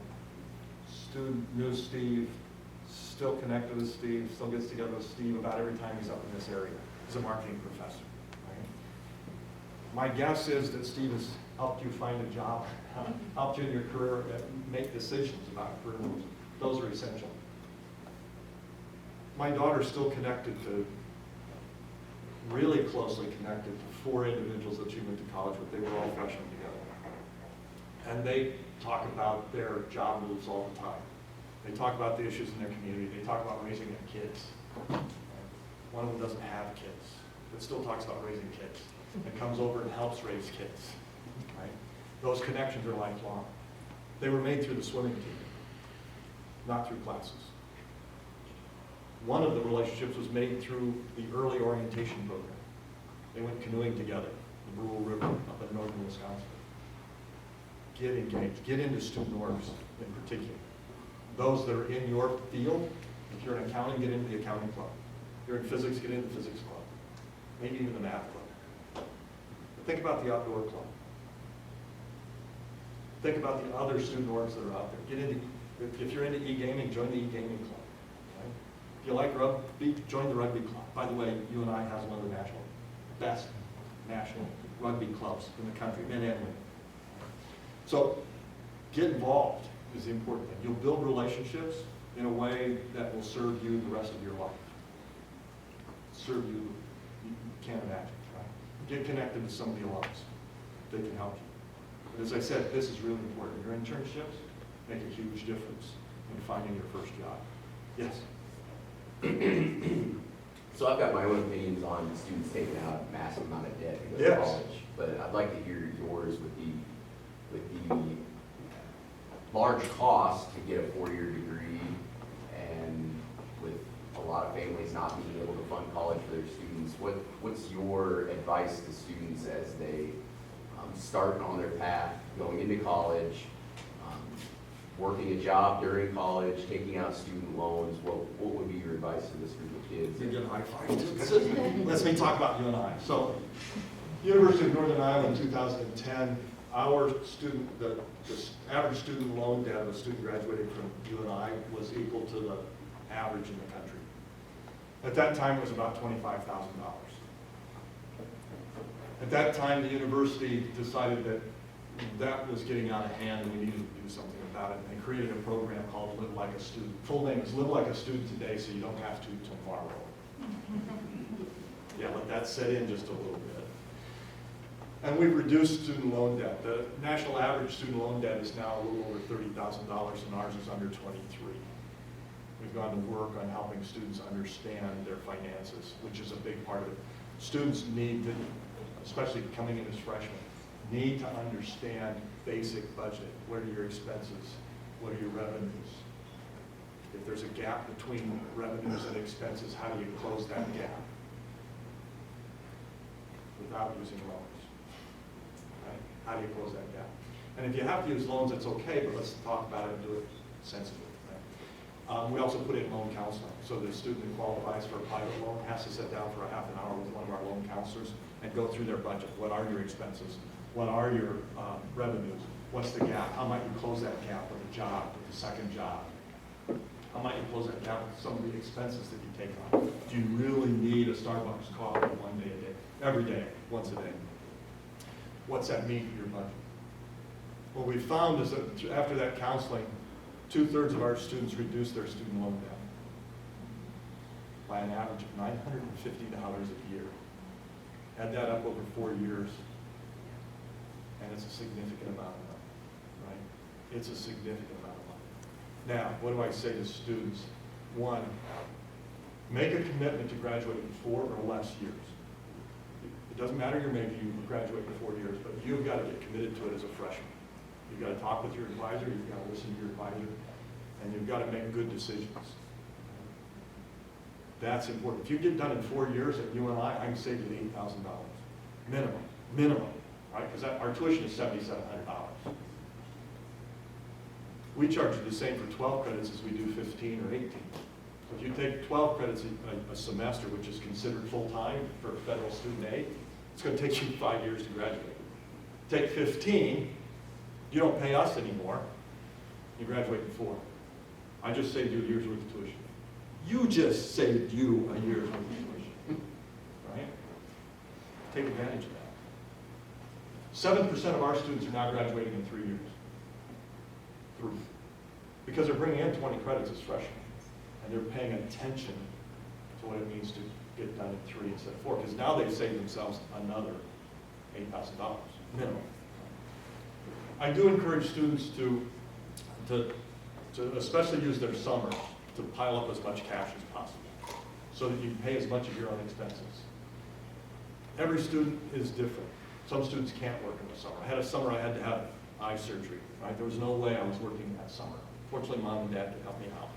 Student knew Steve, still connected with Steve, still gets together with Steve about every time he's up in this area. He's a marketing professor. Right? My guess is that Steve has helped you find a job, helped you in your career, make decisions about career moves. Those are essential. My daughter's still connected to, really closely connected to 4 individuals that she went to college with. They were all freshmen together. And they talk about their job moves all the time. They talk about the issues in their community. They talk about raising their kids. One of them doesn't have kids, but still talks about raising kids. And comes over and helps raise kids. Right? Those connections are lifelong. They were made through the swimming team, not through classes. One of the relationships was made through the early orientation program. They went canoeing together, the Brule River up in northern Wisconsin. Get engaged, get into student orgs in particular. Those that are in your field, if you're in accounting, get into the accounting club. If you're in physics, get into the physics club. Maybe even the math club. But think about the outdoor club. Think about the other student orgs that are out there. Get into, if you're into e-gaming, join the e-gaming club. Right? If you like rugby, join the rugby club. By the way, UNI has one of the best national rugby clubs in the country, men and women. So get involved is the important thing. You'll build relationships in a way that will serve you the rest of your life. Serve you can't imagine, right? Get connected to some of the alums. They can help you. But as I said, this is really important. Your internships make a huge difference in finding your first job. Yes? So I've got my own opinions on students taking out a massive amount of debt to go to college, but I'd like to hear yours with the large cost to get a 4-year degree, and with a lot of families not being able to fund college for their students. What's your advice to students as they start on their path, going into college, working a job during college, taking out student loans? What would be your advice to this group of kids? You get a high five. Let's talk about UNI. So, University of Northern Iowa in 2010, our student, the average student loan debt of a student graduating from UNI was equal to the average in the country. At that time, it was about $25,000. At that time, the university decided that that was getting out of hand and we needed to do something about it, and they created a program called Live Like a Student. Full name is Live Like a Student Today, so you don't have to tomorrow. Yeah, let that set in just a little bit. And we've reduced student loan debt. The national average student loan debt is now a little over $30,000, and ours is under 23. We've gone to work on helping students understand their finances, which is a big part of it. Students need to, especially coming in as freshmen, need to understand basic budget. What are your expenses? What are your revenues? If there's a gap between revenues and expenses, how do you close that gap without using loans? Right? How do you close that gap? And if you have to use loans, it's okay, but let's talk about it and do it sensibly. Right? We also put in loan counseling, so the student that qualifies for a private loan has to sit down for a half an hour with one of our loan counselors and go through their budget. What are your expenses? What are your revenues? What's the gap? How might you close that gap with a job, with a second job? How might you close that gap with some of the expenses that you take on? Do you really need a Starbucks coffee one day a day, every day, once a day? What's that mean for your budget? What we found is that after that counseling, 2/3 of our students reduced their student loan debt by an average of $950 a year. Add that up over 4 years, and it's a significant amount of money, right? It's a significant amount of money. Now, what do I say to students? One, make a commitment to graduate in 4 or less years. It doesn't matter your major, you can graduate in 4 years, but you've got to get committed to it as a freshman. You've got to talk with your advisor, you've got to listen to your advisor, and you've got to make good decisions. That's important. If you get done in 4 years at UNI, I can save you $8,000. Minimum, right? Because our tuition is $7,700. We charge you the same for 12 credits as we do 15 or 18. So if you take 12 credits a semester, which is considered full-time for federal student aid, it's going to take you 5 years to graduate. Take 15, you don't pay us anymore, you graduate in 4. I just saved you a year's worth of tuition. You just saved you a year's worth of tuition, right? Take advantage of that. 7% of our students are now graduating in 3 years. 3. Because they're bringing in 20 credits as freshmen, and they're paying attention to what it means to get done in 3 instead of 4, because now they've saved themselves another $8,000 minimum. I do encourage students to especially use their summer to pile up as much cash as possible so that you can pay as much of your own expenses. Every student is different. Some students can't work in the summer. I had a summer I had to have eye surgery, right? There was no way I was working that summer. Fortunately, mom and dad could help me out.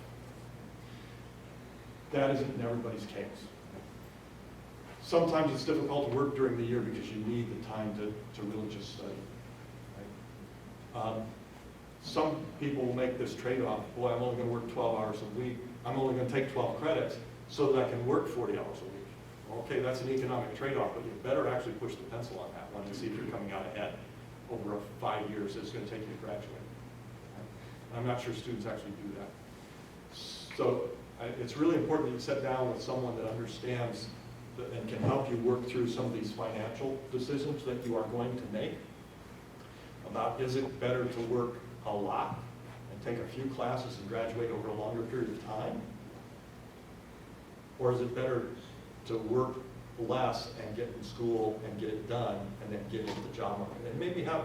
That isn't in everybody's case. Sometimes it's difficult to work during the year because you need the time to really just study. Right? Some people will make this trade-off. Boy, I'm only going to work 12 hours a week. I'm only going to take 12 credits so that I can work 40 hours a week. Well, okay, that's an economic trade-off, but you better actually push the pencil on that one and see if you're coming out ahead over 5 years it's going to take you to graduate. I'm not sure students actually do that. So it's really important that you sit down with someone that understands and can help you work through some of these financial decisions that you are going to make about, is it better to work a lot and take a few classes and graduate over a longer period of time? Or is it better to work less and get in school and get it done and then get into the job market and maybe have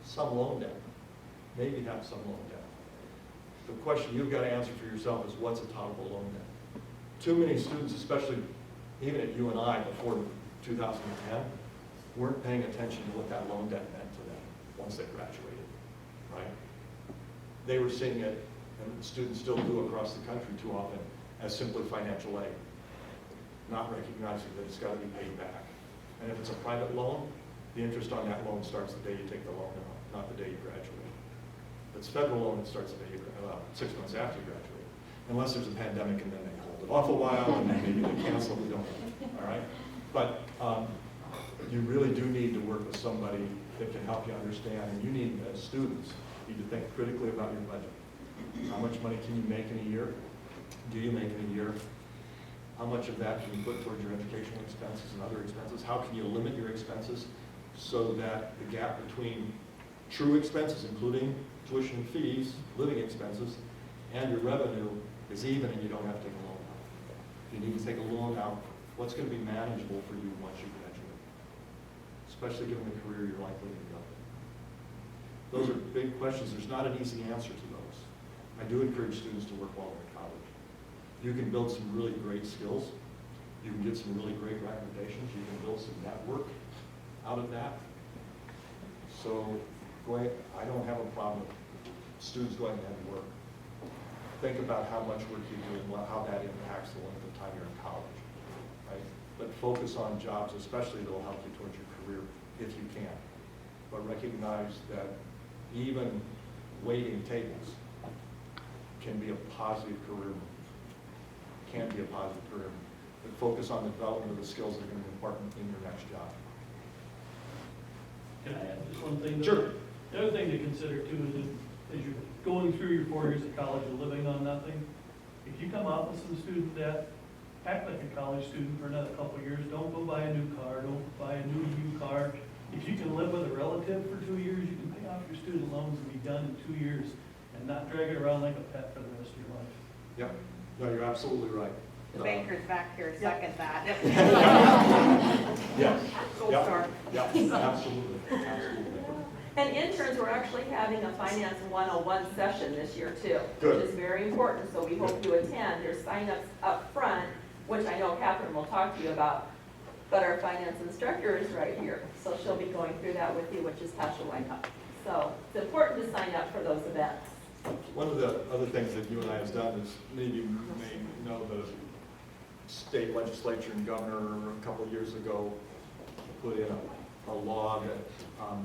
some loan debt? Maybe have some loan debt. The question you've got to answer for yourself is, what's a tolerable loan debt? Too many students, especially even at UNI before 2010, weren't paying attention to what that loan debt meant to them once they graduated, right? They were seeing it, and students still do across the country too often, as simply financial aid, not recognizing that it's got to be paid back. And if it's a private loan, the interest on that loan starts the day you take the loan out, not the day you graduate. If it's federal loan, it starts the day you 6 months after you graduate, unless there's a pandemic and then they hold it off a while and then maybe they cancel it, we don't know, all right? But you really do need to work with somebody that can help you understand, and you need, as students, need to think critically about your budget. How much money can you make in a year? Do you make in a year? How much of that can you put towards your educational expenses and other expenses? How can you limit your expenses so that the gap between true expenses, including tuition and fees, living expenses, and your revenue is even and you don't have to take a loan out? If you need to take a loan out, what's going to be manageable for you once you graduate? Especially given the career you're likely to go. Those are big questions. There's not an easy answer to those. I do encourage students to work while they're in college. You can build some really great skills. You can get some really great recommendations. You can build some network out of that. So I don't have a problem with students going ahead and work. Think about how much work you do and how that impacts the length of time you're in college, right? But focus on jobs, especially that will help you towards your career if you can. But recognize that even waiting tables can be a positive career move. Can be a positive career move. But focus on the development of the skills that are going to be important in your next job. Can I add just one thing? Sure. The other thing to consider too is as you're going through your 4 years of college and living on nothing, if you come out with some student debt, act like a college student for another couple of years. Don't go buy a new car. Don't buy a new U car. If you can live with a relative for 2 years, you can pay off your student loans and be done in 2 years and not drag it around like a pet for the rest of your life. Yep. No, you're absolutely right. The bankers back here second that. Yes. Gold Yep. star. Yep. Absolutely. Absolutely. And interns, we're actually having a Finance 101 session this year too, Good. which is very important, so we hope you attend. There's sign-ups up front, which I know Catherine will talk to you about, but our finance instructor is right here, so she'll be going through that with you, which is Tasha Whitehouse. So it's important to sign up for those events. One of the other things that you and I have done is, maybe you may know, the state legislature and governor a couple of years ago put in a law that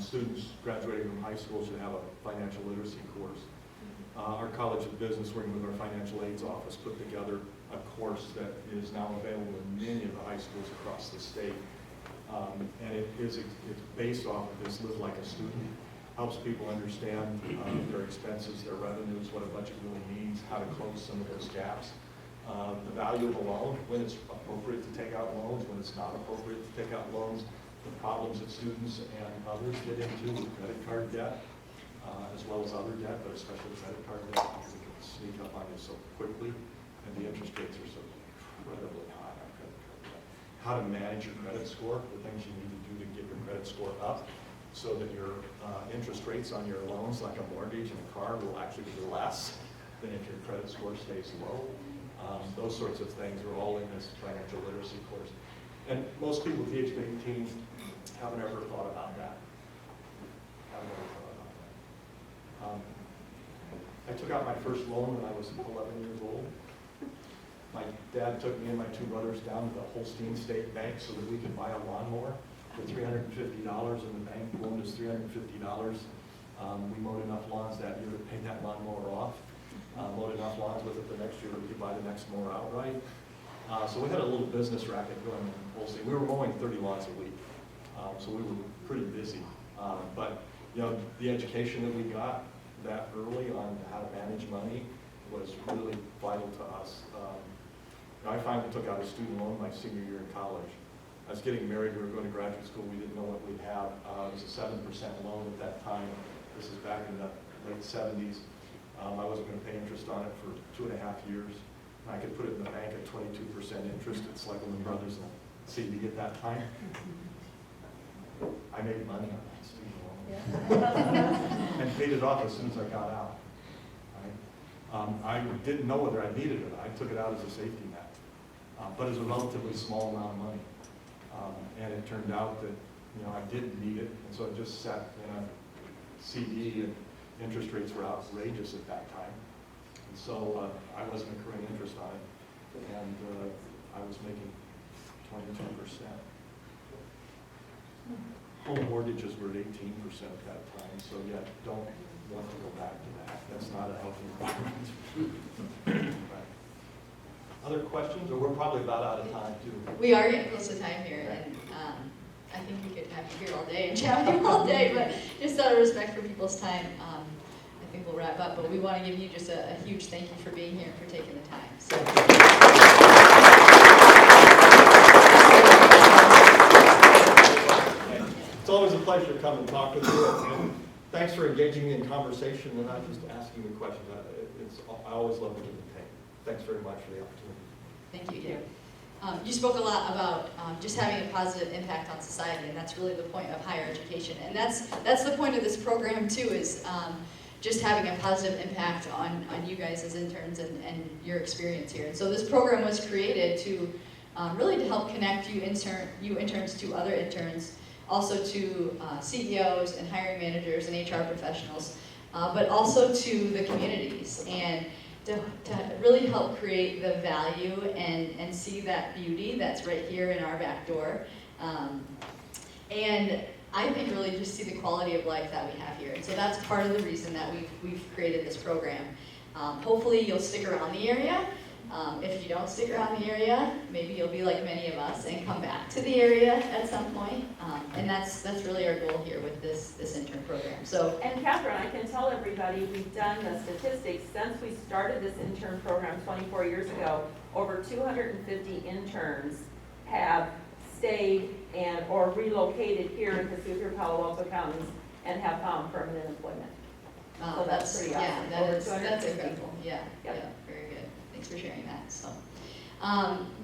students graduating from high school should have a financial literacy course. Our College of Business, working with our financial aids office, put together a course that is now available in many of the high schools across the state. And it's based off of this Live Like a Student. Helps people understand their expenses, their revenues, what a budget really means, how to close some of those gaps. The value of a loan, when it's appropriate to take out loans, when it's not appropriate to take out loans, the problems that students and others get into with credit card debt, as well as other debt, but especially credit card debt, because it can sneak up on you so quickly, and the interest rates are so incredibly high on credit card debt. How to manage your credit score, the things you need to do to get your credit score up, so that your interest rates on your loans, like a mortgage and a car, will actually be less than if your credit score stays low. Those sorts of things are all in this financial literacy course. And most people at the age of 18 haven't ever thought about that. Haven't ever thought about that. I took out my first loan when I was 11 years old. My dad took me and my two brothers down to the Holstein State Bank so that we could buy a lawnmower for $350, and the bank loaned us $350. We mowed enough lawns that year to pay that lawnmower off. Mowed enough lawns with it the next year we could buy the next mower outright. So we had a little business racket going in Holstein. We were mowing 30 lawns a week, so we were pretty busy. But you know, the education that we got that early on how to manage money was really vital to us. I finally took out a student loan my senior year in college. I was getting married, we were going to graduate school, we didn't know what we'd have. It was a 7% loan at that time. This is back in the late 70s. I wasn't going to pay interest on it for 2.5 years. I could put it in the bank at 22% interest. It's like Lehman Brothers and CD at that time. I made money on that student loan. And paid it off as soon as I got out. Right? I didn't know whether I needed it. I took it out as a safety net. But it was a relatively small amount of money. And it turned out that I didn't need it, and so it just sat in a CD, and interest rates were outrageous at that time. And so I wasn't accruing interest on it, and I was making 22%. Home mortgages were at 18% at that time, so yeah, don't want to go back to that. That's not a healthy environment. Other questions, or we're probably about out of time too. We are getting close to time here, and I think we could have you here all day and chat with you all day, but just out of respect for people's time, I think we'll wrap up. But we want to give you just a huge thank you for being here and for taking the time. So. It's always a pleasure to come and talk with you, and thanks for engaging me in conversation and not just asking me questions. I always love to give and take. Thanks very much for the opportunity. Thank you. You spoke a lot about just having a positive impact on society, and that's really the point of higher education. And that's the point of this program too, is just having a positive impact on you guys as interns and your experience here. And so this program was created to really to help connect you interns to other interns, also to CEOs and hiring managers and HR professionals, but also to the communities, and to really help create the value and see that beauty that's right here in our back door. And I think really just see the quality of life that we have here. And so that's part of the reason that we've created this program. Hopefully you'll stick around the area. If you don't stick around the area, maybe you'll be like many of us and come back to the area at some point. And that's really our goal here with this intern program. So, And Catherine, I can tell everybody, we've done the statistics, since we started this intern program 24 years ago, over 250 interns have stayed and or relocated here in Cassuth or Palo Alto counties and have found permanent employment. So that's pretty awesome. Yeah, Over that's 250. incredible. Yeah, Yep. yeah, very good. Thanks for sharing that. So,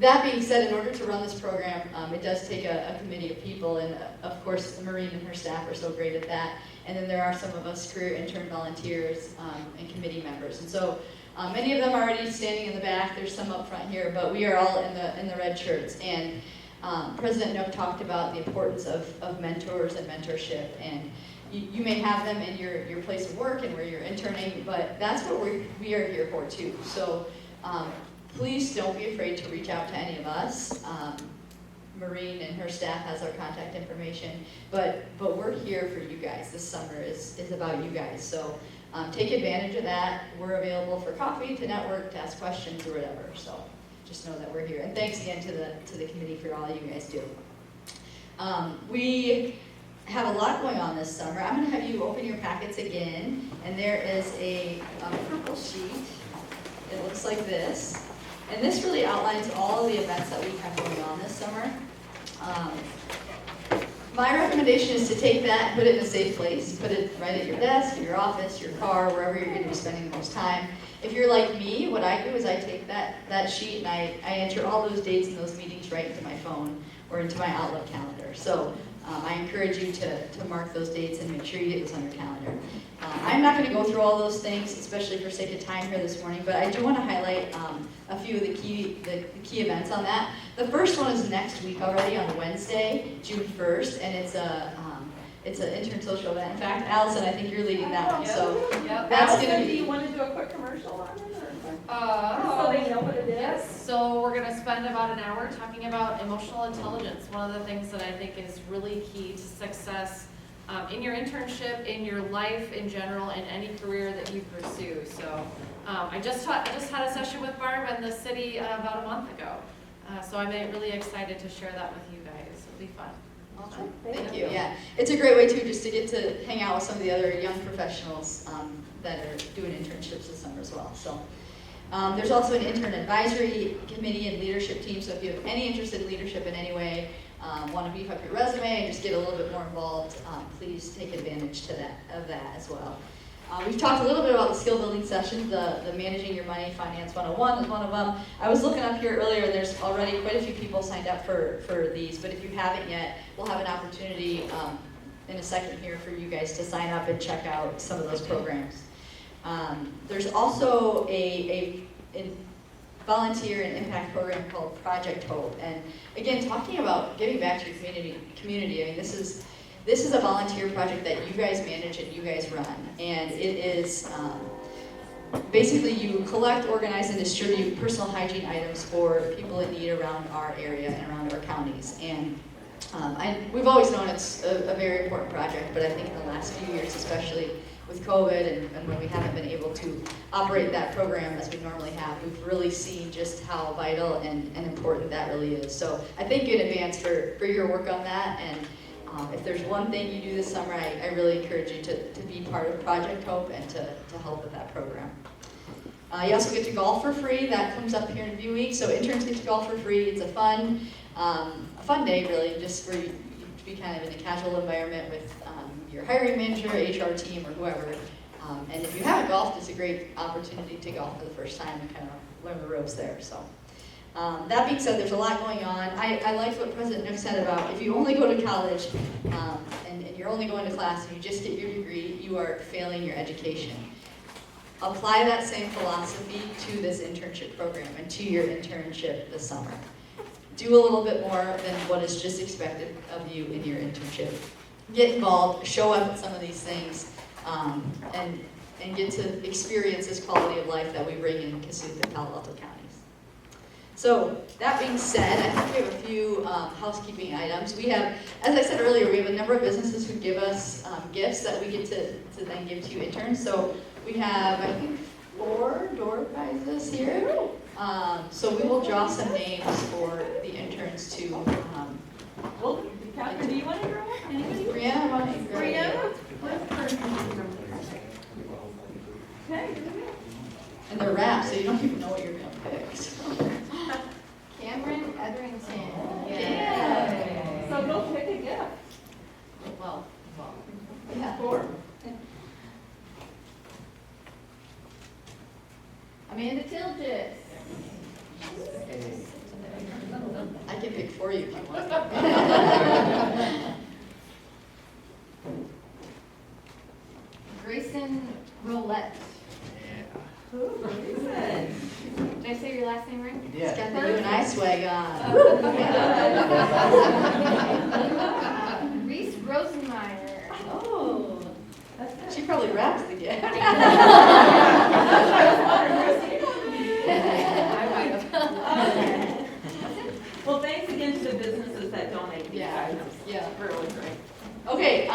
that being said, in order to run this program, it does take a committee of people, and of course, Maureen and her staff are so great at that. And then there are some of us career intern volunteers and committee members. And so, many of them are already standing in the back. There's some up front here, but we are all in the red shirts. And President Nook talked about the importance of mentors and mentorship. And you may have them in your place of work and where you're interning, but that's what we are here for too. So please don't be afraid to reach out to any of us. Maureen and her staff has our contact information, but we're here for you guys. This summer is about you guys. So take advantage of that. We're available for coffee, to network, to ask questions, or whatever. So just know that we're here. And thanks again to the committee for all you guys do. We have a lot going on this summer. I'm going to have you open your packets again, and there is a purple sheet. It looks like this. And this really outlines all of the events that we have going on this summer. My recommendation is to take that and put it in a safe place. Put it right at your desk, in your office, your car, wherever you're going to be spending the most time. If you're like me, what I do is I take that sheet and I enter all those dates and those meetings right into my phone or into my Outlook calendar. So I encourage you to mark those dates and make sure you get those on your calendar. I'm not going to go through all those things, especially for sake of time here this morning, but I do want to highlight a few of the key events on that. The first one is next week already on Wednesday, June 1st, and it's an intern social event. In fact, Allison, I think you're leading that one, so that's going to Allison, be. do you want to do a quick commercial on it? So So they know what it is? Yes, so we're gonna spend about an hour talking about emotional intelligence. One of the things that I think is really key to success in your internship, in your life in general, in any career that you pursue. So I just had a session with Barb in the city about a month ago. So I'm really excited to share that with you guys. It'll be fun. Awesome. Thank you. Yeah, it's a great way too, just to get to hang out with some of the other young professionals that are doing internships this summer as well. So there's also an intern advisory committee and leadership team. So if you have any interest in leadership in any way, want to beef up your resume and just get a little bit more involved, please take advantage of that as well. We've talked a little bit about the skill building sessions, the Managing Your Money Finance 101 is one of them. I was looking up here earlier, and there's already quite a few people signed up for these, but if you haven't yet, we'll have an opportunity in a second here for you guys to sign up and check out some of those programs. There's also a volunteer and impact program called Project Hope, and again, talking about giving back to your community. I mean, this is a volunteer project that you guys manage and you guys run, and it is basically you collect, organize, and distribute personal hygiene items for people in need around our area and around our counties. And we've always known it's a very important project, but I think in the last few years, especially with COVID and when we haven't been able to operate that program as we normally have, we've really seen just how vital and important that really is. So I thank you in advance for your work on that, and if there's one thing you do this summer, I really encourage you to be part of Project Hope and to help with that program. You also get to golf for free. That comes up here in a few weeks. So interns get to golf for free. It's a fun day, really, just for you to be kind of in a casual environment with your hiring manager, HR team, or whoever. And if you haven't golfed, it's a great opportunity to golf for the first time and kind of learn the ropes there. So that being said, there's a lot going on. I liked what President Nook said about if you only go to college and you're only going to class and you just get your degree, you are failing your education. Apply that same philosophy to this internship program and to your internship this summer. Do a little bit more than what is just expected of you in your internship. Get involved, show up at some of these things, and get to experience this quality of life that we bring in Cassuth and Palo Alto counties. So that being said, I think we have a few housekeeping items. We have, as I said earlier, we have a number of businesses who give us gifts that we get to then give to interns. So we have, I think, 4 door prizes here. So we will draw some names for the interns to, Well, Catherine, do you want to draw? Anybody? Brianna, why don't you grab it? Brianna? Okay. And they're wrapped, so you don't even know what you're gonna pick, so. Cameron Etherington. Yeah. So go pick a gift. Well, yeah. 4. Amanda Tilgis. I can pick for you if you want. Grayson Roulette. Good. Did I say your last name right? It's got the you and I swag on. Reese Rosenmeyer. Oh, she probably wraps the gift. Well, thanks again to the businesses that donate these Yeah, items. yeah. Really great. Okay,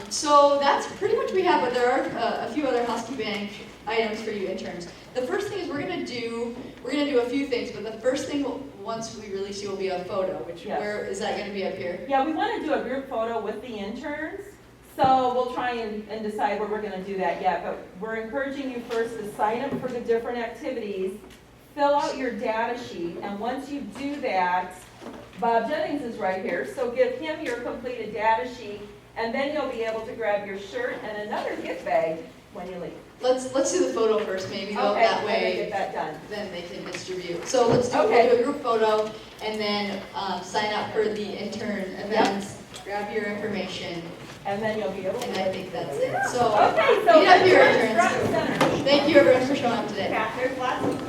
so that's pretty much what we have, but there are a few other housekeeping items for you interns. The first thing is we're gonna do a few things, but the first thing, once we release you, will be a photo, which, Yes. where, is that gonna be up here? Yeah, we want to do a group photo with the interns, so we'll try and decide where we're going to do that yet, but we're encouraging you first to sign up for the different activities, fill out your data sheet, and once you do that, Bob Jennings is right here, so give him your completed data sheet, and then you'll be able to grab your shirt and another gift bag when you leave. Let's do the photo first, maybe, though, Okay, that let me way, get that done. then they can distribute. So let's do, Okay. we'll do a group photo, and then, sign up for the intern events, grab your information, And then you'll be able to. and I think that's it. So, Okay, so meet up here, interns interns. front and center. Thank you, everyone, for showing up today. Yeah, there's lots of